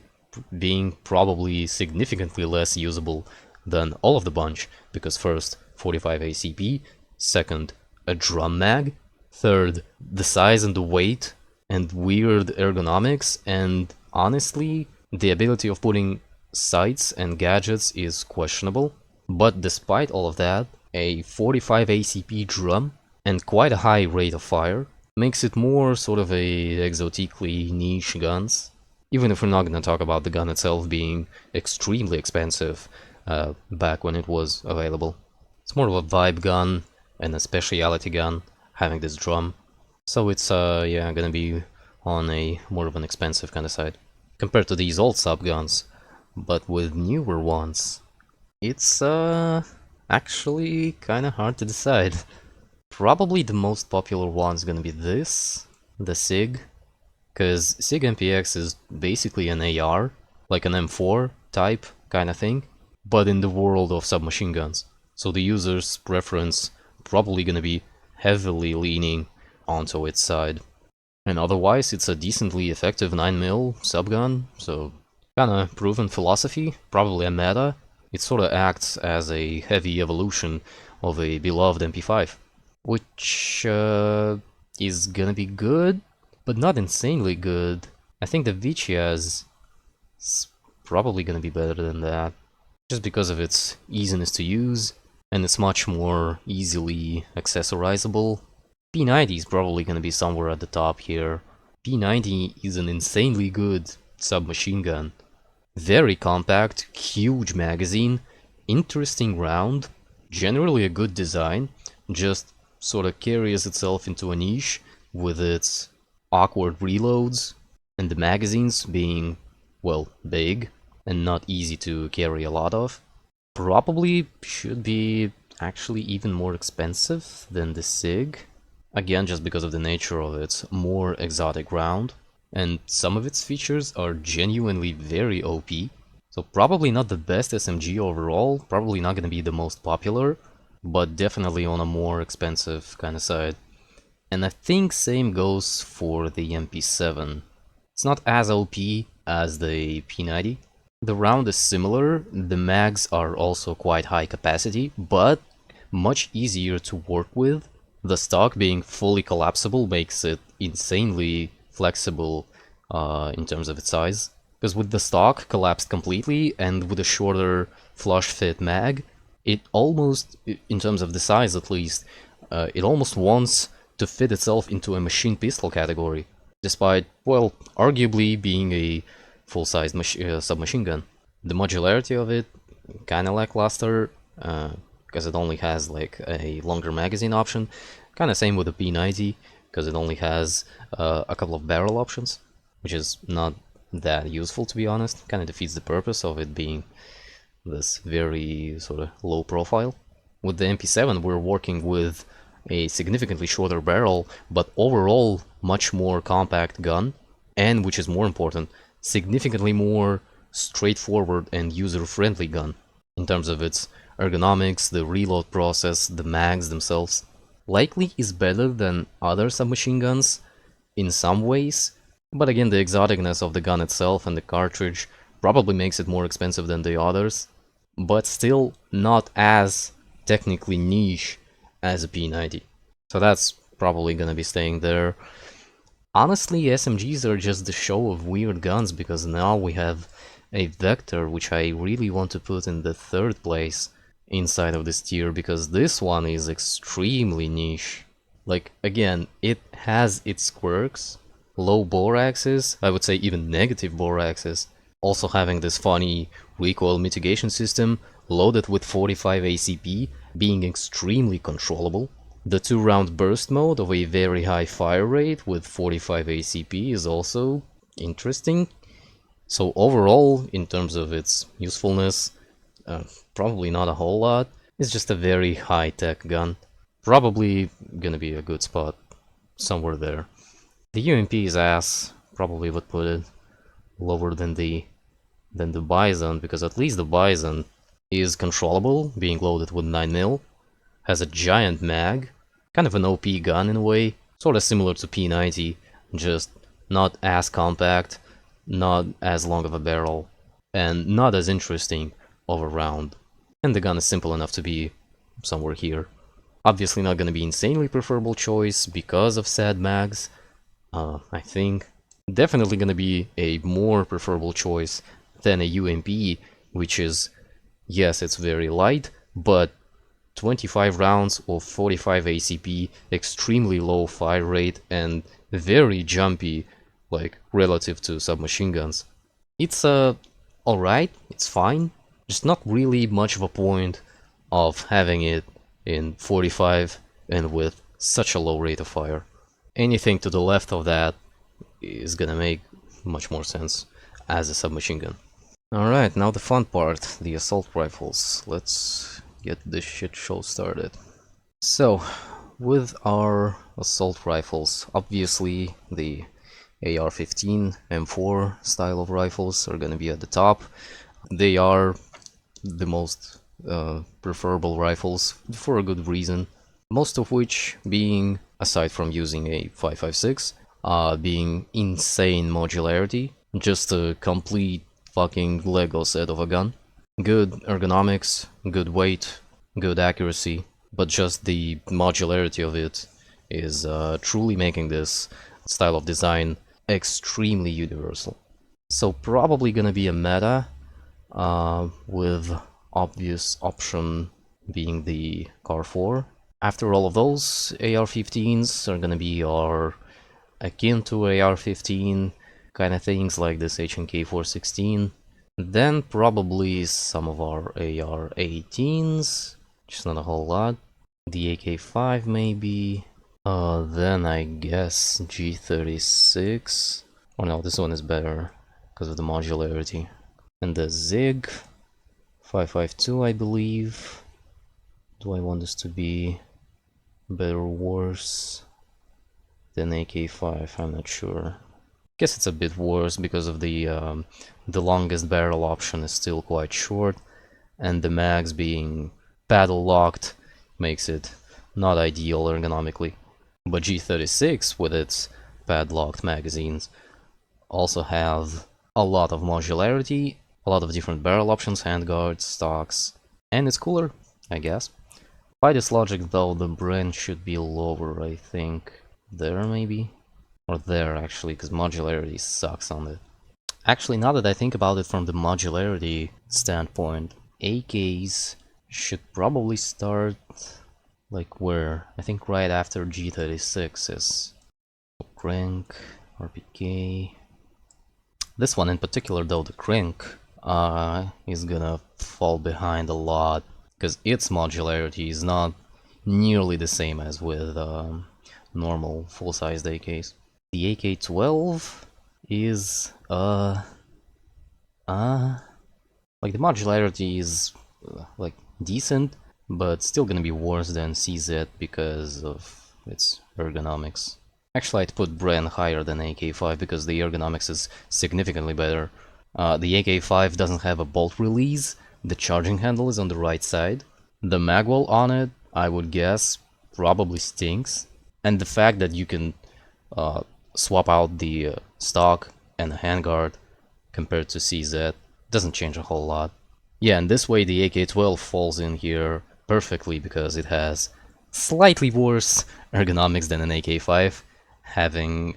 being probably significantly less usable than all of the bunch, because first, 45 ACP, second, a drum mag, third, the size and the weight, and weird ergonomics, and honestly, the ability of putting sights and gadgets is questionable. But despite all of that, a 45 ACP drum and quite a high rate of fire makes it more sort of a exotically niche guns, even if we're not gonna talk about the gun itself being extremely expensive back when it was available. It's more of a vibe gun and a specialty gun. having this drum. So it's yeah, gonna be on a more of an expensive kind of side compared to these old subguns. But with newer ones, it's actually kind of hard to decide. Probably the most popular one's gonna be this, the SIG, because SIG MPX is basically an AR, like an M4 type kind of thing, but in the world of submachine guns. So the user's preference probably gonna be heavily leaning onto its side. And otherwise, it's a decently effective 9mm subgun, so kinda proven philosophy, probably a meta. It sorta acts as a heavy evolution of a beloved MP5, which is gonna be good, but not insanely good. I think the Viciaz is probably gonna be better than that, just because of its easiness to use, and it's much more easily accessorizable. P90 is probably gonna be somewhere at the top here. P90 is an insanely good submachine gun. Very compact, huge magazine, interesting round, generally a good design, just sort of carries itself into a niche with its awkward reloads and the magazines being, well, big and not easy to carry a lot of. Probably should be actually even more expensive than the SIG, again just because of the nature of its more exotic round, and some of its features are genuinely very OP. So probably not the best SMG overall, probably not gonna be the most popular, but definitely on a more expensive kind of side. And I think same goes for the MP7. It's not as OP as the P90. The round is similar, the mags are also quite high capacity, but much easier to work with. The stock being fully collapsible makes it insanely flexible in terms of its size. Because with the stock collapsed completely and with a shorter flush fit mag, it almost, in terms of the size at least, it almost wants to fit itself into a machine pistol category, despite, well, arguably being a full-sized submachine gun. The modularity of it, kinda lackluster, because it only has like a longer magazine option. Kinda same with the P90, because it only has a couple of barrel options, which is not that useful to be honest. Kinda defeats the purpose of it being this very sort of low profile. With the MP7 we're working with a significantly shorter barrel, but overall much more compact gun, and which is more important, significantly more straightforward and user-friendly gun in terms of its ergonomics, the reload process, the mags themselves. Likely is better than other submachine guns in some ways, but again the exoticness of the gun itself and the cartridge probably makes it more expensive than the others, but still not as technically niche as a P90. So that's probably gonna be staying there. Honestly, SMGs are just the show of weird guns, because now we have a Vector, which I really want to put in the third place inside of this tier, because this one is extremely niche. Like, again, it has its quirks, low bore axis, I would say even negative bore axis, also having this funny recoil mitigation system, loaded with 45 ACP, being extremely controllable. The 2-round burst mode of a very high fire rate with 45 ACP is also interesting. So overall, in terms of its usefulness, probably not a whole lot. It's just a very high-tech gun. Probably gonna be a good spot somewhere there. The UMP's ass probably would put it lower than the Bison, because at least the Bison is controllable, being loaded with 9mm, has a giant mag, kind of an OP gun in a way, sort of similar to P90, just not as compact, not as long of a barrel, and not as interesting of a round. And the gun is simple enough to be somewhere here. Obviously not gonna be insanely preferable choice because of sad mags, I think. Definitely gonna be a more preferable choice than a UMP, which is, yes, it's very light, but 25 rounds of 45 ACP, extremely low fire rate, and very jumpy, like, relative to submachine guns. It's alright, it's fine, just not really much of a point of having it in 45 and with such a low rate of fire. Anything to the left of that is gonna make much more sense as a submachine gun. Alright, now the fun part, the assault rifles. Let's get this shit show started. So, with our assault rifles, obviously the AR-15, M4 style of rifles are gonna be at the top. They are the most preferable rifles for a good reason. Most of which being, aside from using a 5.56, being insane modularity, just a complete fucking Lego set of a gun. Good ergonomics, good weight, good accuracy, but just the modularity of it is truly making this style of design extremely universal. So probably gonna be a meta, with obvious option being the Car 4. After all of those, AR-15s are gonna be our akin to AR-15 kind of things like this HNK 416. Then probably some of our AR-18s, just not a whole lot. The AK-5 maybe. Then I guess G36. Oh no, this one is better because of the modularity. And the Zig 5.52, I believe. Do I want this to be better or worse than AK-5? I'm not sure. Guess it's a bit worse because of the longest barrel option is still quite short, and the mags being paddle locked makes it not ideal ergonomically. But G36 with its padlocked magazines also have a lot of modularity, a lot of different barrel options, handguards, stocks, and it's cooler, I guess. By this logic though, the brand should be lower, I think. There maybe? Or there actually, because modularity sucks on it. Actually, now that I think about it from the modularity standpoint, AKs should probably start like where? I think right after G36 is crank, RPK. This one in particular though, the crank, is gonna fall behind a lot because its modularity is not nearly the same as with normal full-sized AKs. The AK-12 is like the modularity is like decent, but still gonna be worse than CZ because of its ergonomics. Actually, I'd put Bren higher than AK-5 because the ergonomics is significantly better. The AK-5 doesn't have a bolt release, the charging handle is on the right side. The magwell on it, I would guess, probably stinks. And the fact that you can swap out the stock and the handguard compared to CZ doesn't change a whole lot. Yeah, and this way the AK-12 falls in here perfectly because it has slightly worse ergonomics than an AK-5, having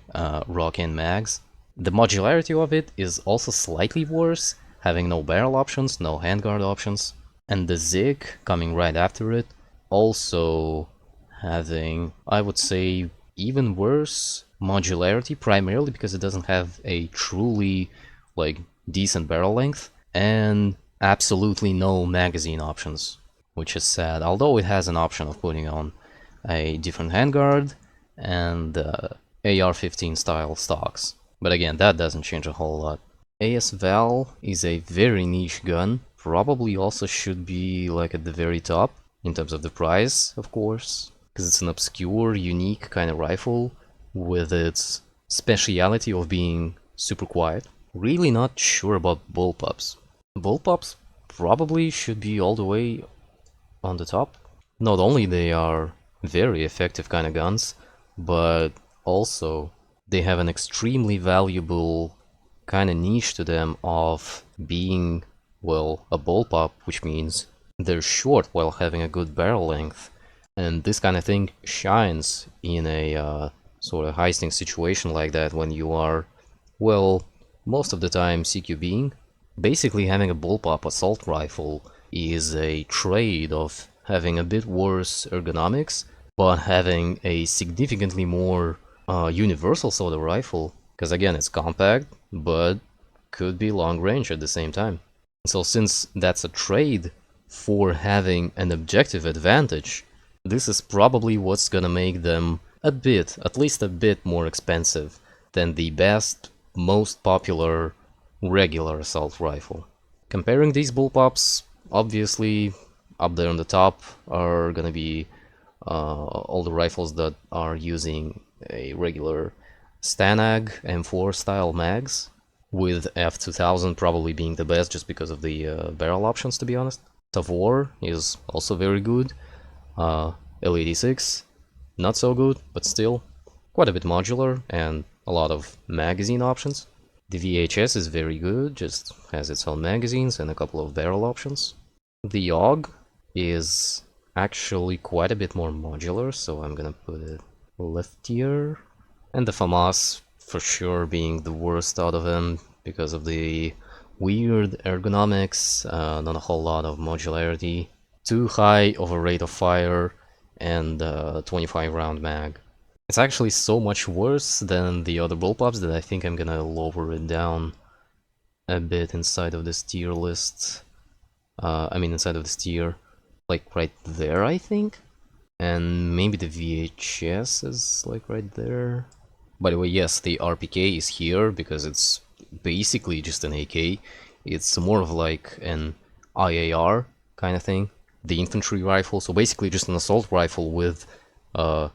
rock-in mags. The modularity of it is also slightly worse, having no barrel options, no handguard options. And the Zig, coming right after it, also having, I would say, even worse modularity, primarily because it doesn't have a truly like decent barrel length and absolutely no magazine options, which is sad, although it has an option of putting on a different handguard and AR-15 style stocks. But again, that doesn't change a whole lot. AS Val is a very niche gun, probably also should be like at the very top in terms of the price, of course, because it's an obscure, unique kind of rifle with its speciality of being super quiet. Really not sure about bullpups. Bullpups probably should be all the way on the top. Not only they are very effective kind of guns, but also they have an extremely valuable kind of niche to them of being, well, a bullpup, which means they're short while having a good barrel length. And this kind of thing shines in a sort of heisting situation like that when you are, well, most of the time CQBing. Basically having a bullpup assault rifle is a trade of having a bit worse ergonomics, but having a significantly more universal sort of rifle. Because again, it's compact, but could be long range at the same time. So since that's a trade for having an objective advantage, This is probably what's gonna make them a bit, at least a bit more expensive than the best, most popular regular assault rifle. Comparing these bullpups, obviously up there on the top are gonna be all the rifles that are using a regular Stanag M4 style mags, with F2000 probably being the best just because of the barrel options, to be honest. Tavor is also very good. L86, not so good, but still quite a bit modular and a lot of magazine options. The VHS is very good, just has its own magazines and a couple of barrel options. The AUG is actually quite a bit more modular, so I'm gonna put it leftier. And the FAMAS for sure being the worst out of them because of the weird ergonomics, not a whole lot of modularity, too high of a rate of fire, and 25 round mag. It's actually so much worse than the other bullpups that I think I'm gonna lower it down a bit inside of this tier list. Inside of this tier, like right there, I think. And maybe the VHS is like right there. By the way, yes, the RPK is here because it's basically just an AK. It's more of like an IAR kind of thing. The infantry rifle, so basically just an assault rifle with a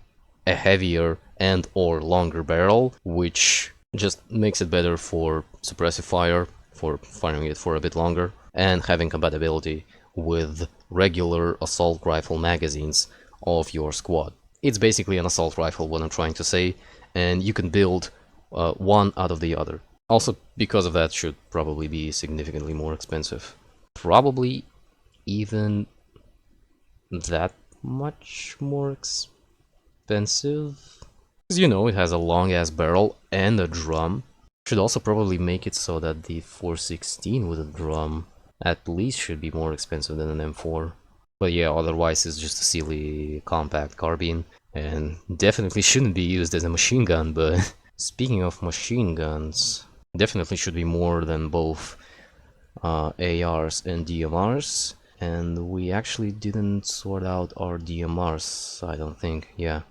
heavier and or longer barrel, which just makes it better for suppressive fire, for firing it for a bit longer, and having compatibility with regular assault rifle magazines of your squad. It's basically an assault rifle, what I'm trying to say, and you can build one out of the other. Also, because of that, should probably be significantly more expensive. Probably even that much more expensive. Because, you know, it has a long ass barrel and a drum. Should also probably make it so that the 416 with a drum at least should be more expensive than an M4. But yeah, otherwise it's just a silly compact carbine, and definitely shouldn't be used as a machine gun. But speaking of machine guns, definitely should be more than both ARs and DMRs. And we actually didn't sort out our DMRs, I don't think. Yeah.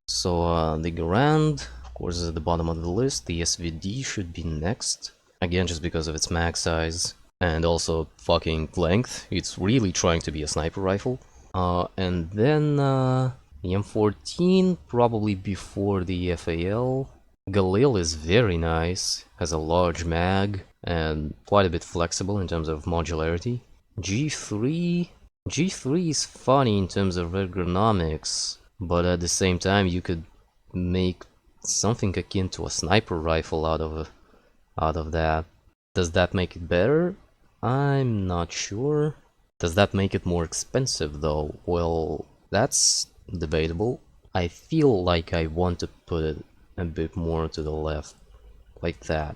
So the Garand, of course, is at the bottom of the list. The SVD should be next. Again, just because of its mag size and also fucking length. It's really trying to be a sniper rifle. And then the M14, probably before the FAL. Galil is very nice, has a large mag and quite a bit flexible in terms of modularity. G3 is funny in terms of ergonomics, but at the same time you could make something akin to a sniper rifle out of that. Does that make it better? I'm not sure. Does that make it more expensive though? Well, that's debatable. I feel like I want to put it a bit more to the left, like that.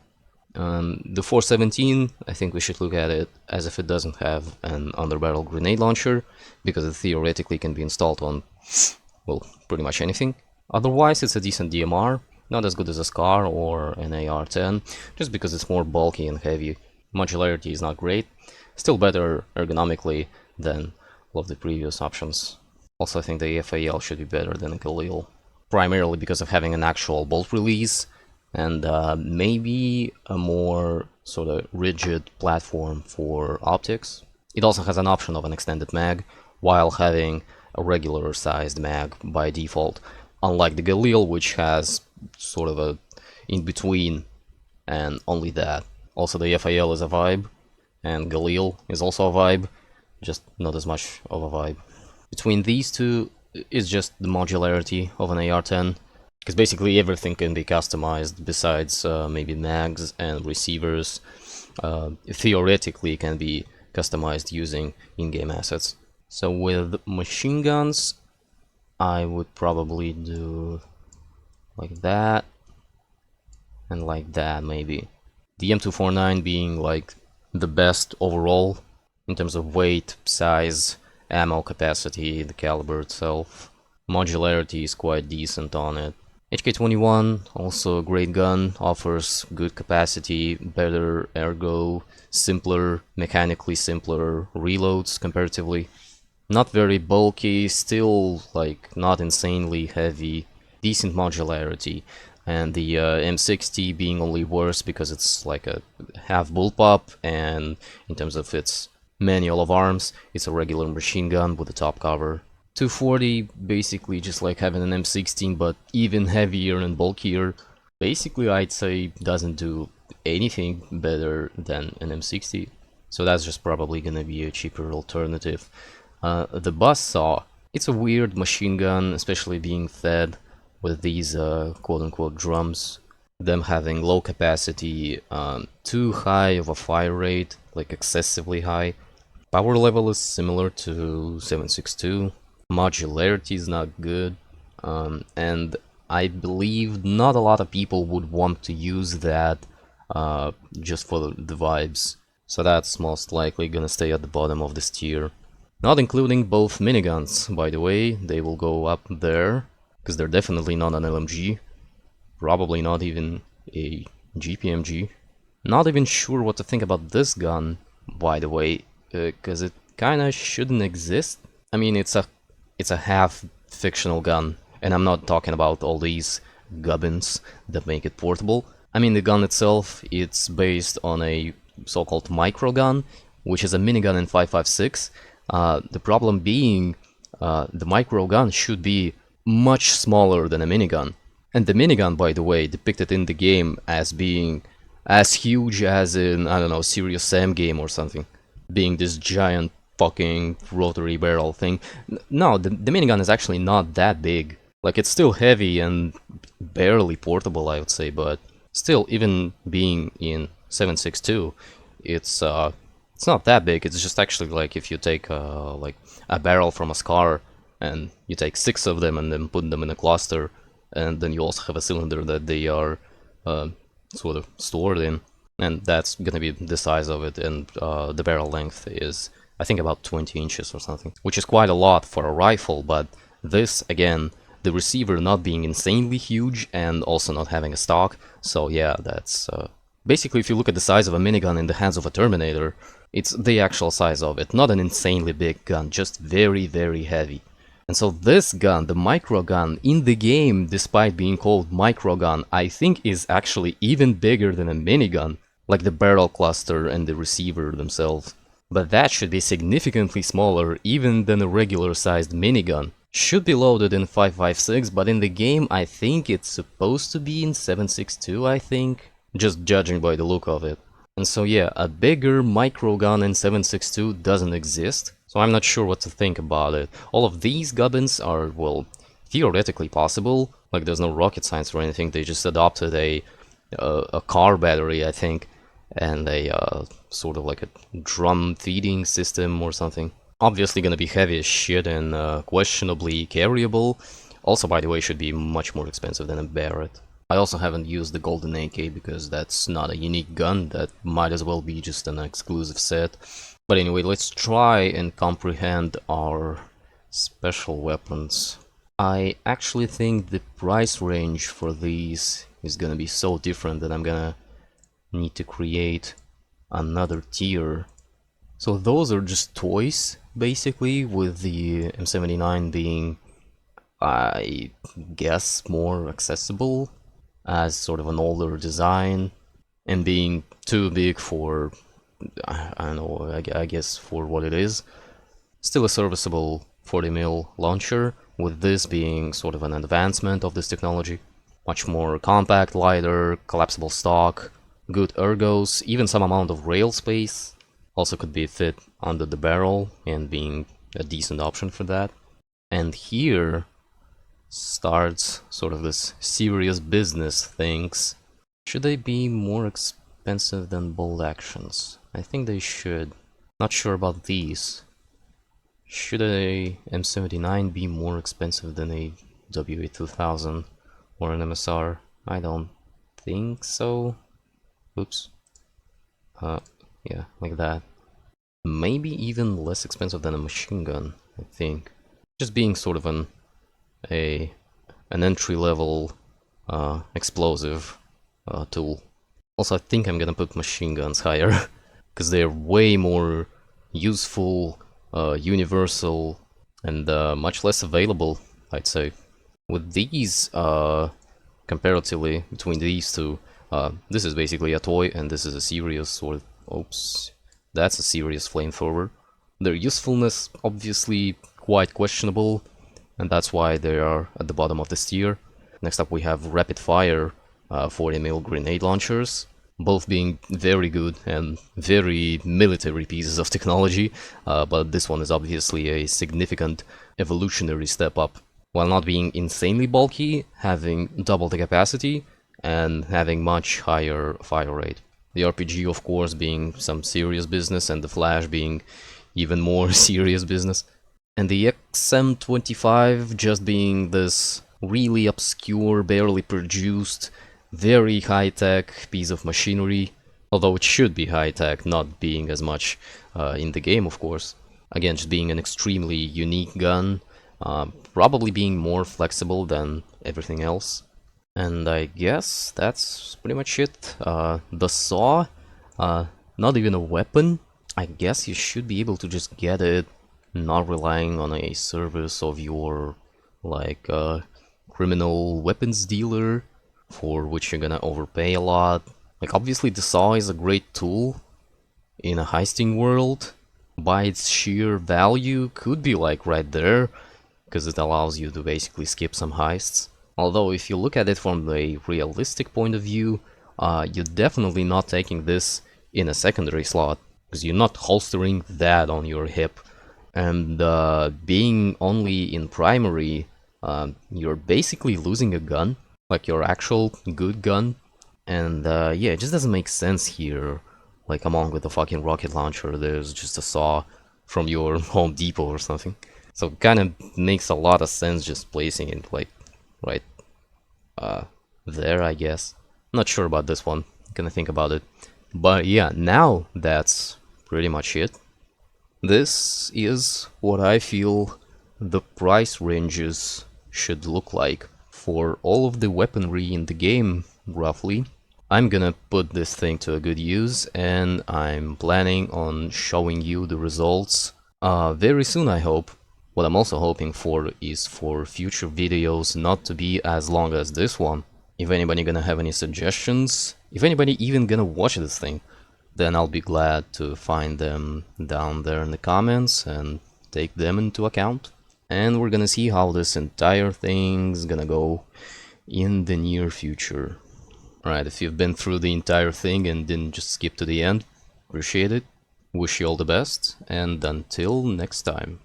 The 417, I think we should look at it as if it doesn't have an underbarrel grenade launcher, because it theoretically can be installed on, well, pretty much anything. Otherwise, it's a decent DMR, not as good as a SCAR or an AR-10, just because it's more bulky and heavy. Modularity is not great, still better ergonomically than all of the previous options. Also, I think the FAL should be better than a Galil, primarily because of having an actual bolt release and maybe a more sort of rigid platform for optics. It also has an option of an extended mag, while having a regular sized mag by default, unlike the Galil, which has sort of a in-between and only that. Also, the FAL is a vibe, and Galil is also a vibe, just not as much of a vibe. Between these two is just the modularity of an AR-10, because basically everything can be customized besides maybe mags and receivers. Theoretically can be customized using in-game assets. So with machine guns, I would probably do like that and like that maybe. The M249 being like the best overall in terms of weight, size, ammo capacity, the caliber itself. Modularity is quite decent on it. HK21, also a great gun, offers good capacity, better ergo, simpler, mechanically simpler reloads comparatively. Not very bulky, still like not insanely heavy, decent modularity, and the M60 being only worse because it's like a half bullpup, and in terms of its manual of arms, it's a regular machine gun with a top cover. 240 basically just like having an M16 but even heavier and bulkier. Basically I'd say doesn't do anything better than an M60, so that's just probably gonna be a cheaper alternative. The Buzzsaw, it's a weird machine gun, especially being fed with these quote-unquote drums, them having low capacity, too high of a fire rate, like excessively high. Power level is similar to 7.62, modularity is not good, and I believe not a lot of people would want to use that just for the vibes, so that's most likely gonna stay at the bottom of this tier. Not including both miniguns, by the way, they will go up there, because they're definitely not an LMG, probably not even a GPMG. Not even sure what to think about this gun, by the way, because it kinda shouldn't exist. I mean, it's a half fictional gun, and I'm not talking about all these gubbins that make it portable. I mean, the gun itself, it's based on a so-called micro gun, which is a minigun in 5.56. The problem being, the micro gun should be much smaller than a minigun. And the minigun, by the way, depicted in the game as being as huge as in, I don't know, Serious Sam game or something. Being this giant fucking rotary barrel thing. No, the minigun is actually not that big. Like, it's still heavy and barely portable, I would say, but still, even being in 7.62, it's not that big. It's just actually like if you take like a barrel from a SCAR and you take 6 of them and then put them in a cluster, and then you also have a cylinder that they are sort of stored in, and that's gonna be the size of it, and the barrel length is, I think, about 20 inches or something, which is quite a lot for a rifle. But this, again, the receiver not being insanely huge and also not having a stock, so yeah, that's basically, if you look at the size of a minigun in the hands of a Terminator, it's the actual size of it, not an insanely big gun, just very, very heavy. And so this gun, the micro gun, in the game, despite being called micro gun, I think is actually even bigger than a minigun, like the barrel cluster and the receiver themselves. But that should be significantly smaller even than a regular sized minigun. Should be loaded in 5.56, but in the game I think it's supposed to be in 7.62, I think, just judging by the look of it. And so yeah, a bigger micro gun in 7.62 doesn't exist, so I'm not sure what to think about it. All of these gubbins are, well, theoretically possible, like there's no rocket science or anything, they just adopted a car battery, I think, and a sort of like a drum feeding system or something. Obviously gonna be heavy as shit and questionably carryable. Also, by the way, should be much more expensive than a Barrett. I also haven't used the Golden AK because that's not a unique gun, that might as well be just an exclusive set. But anyway, let's try and comprehend our special weapons. I actually think the price range for these is gonna be so different that I'm gonna need to create another tier. So those are just toys, basically, with the M79 being, I guess, more accessible as sort of an older design, and being too big for, I don't know, I guess for what it is. Still a serviceable 40mm launcher, with this being sort of an advancement of this technology. Much more compact, lighter, collapsible stock, good ergos, even some amount of rail space. Also could be fit under the barrel and being a decent option for that. And here starts sort of this serious business things. Should they be more expensive than bolt actions? I think they should. Not sure about these. Should a M79 be more expensive than a WA2000 or an MSR? I don't think so. Oops. Yeah, like that. Maybe even less expensive than a machine gun, I think. Just being sort of an entry-level explosive tool. Also, I think I'm gonna put machine guns higher, because they're way more useful, universal, and much less available, I'd say. With these, comparatively, between these two, this is basically a toy, and this is a serious sort of... Oops. That's a serious flamethrower. Their usefulness, obviously, quite questionable, and that's why they are at the bottom of this tier. Next up we have rapid fire 40mm grenade launchers, both being very good and very military pieces of technology, but this one is obviously a significant evolutionary step up. While not being insanely bulky, having double the capacity, and having much higher fire rate. The RPG, of course, being some serious business, and the Flash being even more serious business. And the XM25 just being this really obscure, barely produced, very high-tech piece of machinery, although it should be high-tech, not being as much in the game, of course. Again, just being an extremely unique gun, probably being more flexible than everything else. And I guess that's pretty much it. The saw, not even a weapon. I guess you should be able to just get it, not relying on a service of your, like, criminal weapons dealer, for which you're gonna overpay a lot. Like, obviously the saw is a great tool in a heisting world. By its sheer value, could be like right there, because it allows you to basically skip some heists. Although if you look at it from a realistic point of view, you're definitely not taking this in a secondary slot, because you're not holstering that on your hip. And being only in primary, you're basically losing a gun, like your actual good gun. And yeah, it just doesn't make sense here. Like, come on with the fucking rocket launcher, there's just a saw from your Home Depot or something. So it kind of makes a lot of sense just placing it, like, right there, I guess. Not sure about this one, gonna think about it. But yeah, now that's pretty much it. This is what I feel the price ranges should look like for all of the weaponry in the game, roughly. I'm gonna put this thing to a good use, and I'm planning on showing you the results very soon, I hope. What I'm also hoping for is for future videos not to be as long as this one. If anybody gonna have any suggestions, if anybody even gonna watch this thing, then I'll be glad to find them down there in the comments and take them into account. And we're gonna see how this entire thing's gonna go in the near future. Alright, if you've been through the entire thing and didn't just skip to the end, appreciate it. Wish you all the best, and until next time.